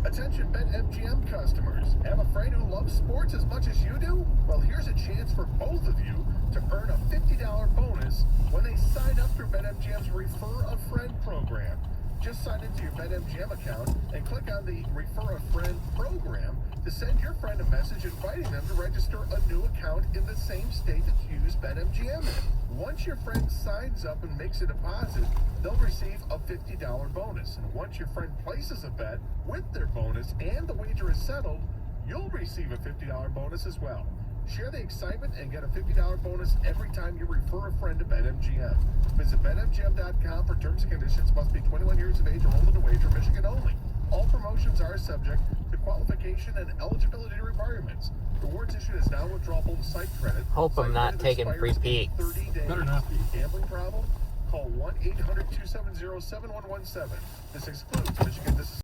Attention BetMGM customers. Have a friend who loves sports as much as you do? Well, here's a chance for both of you to earn a $50 bonus when they sign up through BetMGM's Refer a Friend program. Just sign into your BetMGM account and click on the Refer a Friend program to send your friend a message inviting them to register a new account in the same state that you use BetMGM in. Once your friend signs up and makes a deposit, they'll receive a $50 bonus. And once your friend places a bet with their bonus and the wager is settled, you'll receive a $50 bonus as well. Share the excitement and get a $50 bonus every time you refer a friend to BetMGM. Visit BetMGM.com for terms and conditions. Must be 21 years of age or older to wager. Michigan only. All promotions are subject to qualification and eligibility requirements. Rewards issued is now withdrawable site credit. Hope I'm not taking free peeks. Better not be. Gambling problem? Call 1-800-270-7117. This excludes Michigan.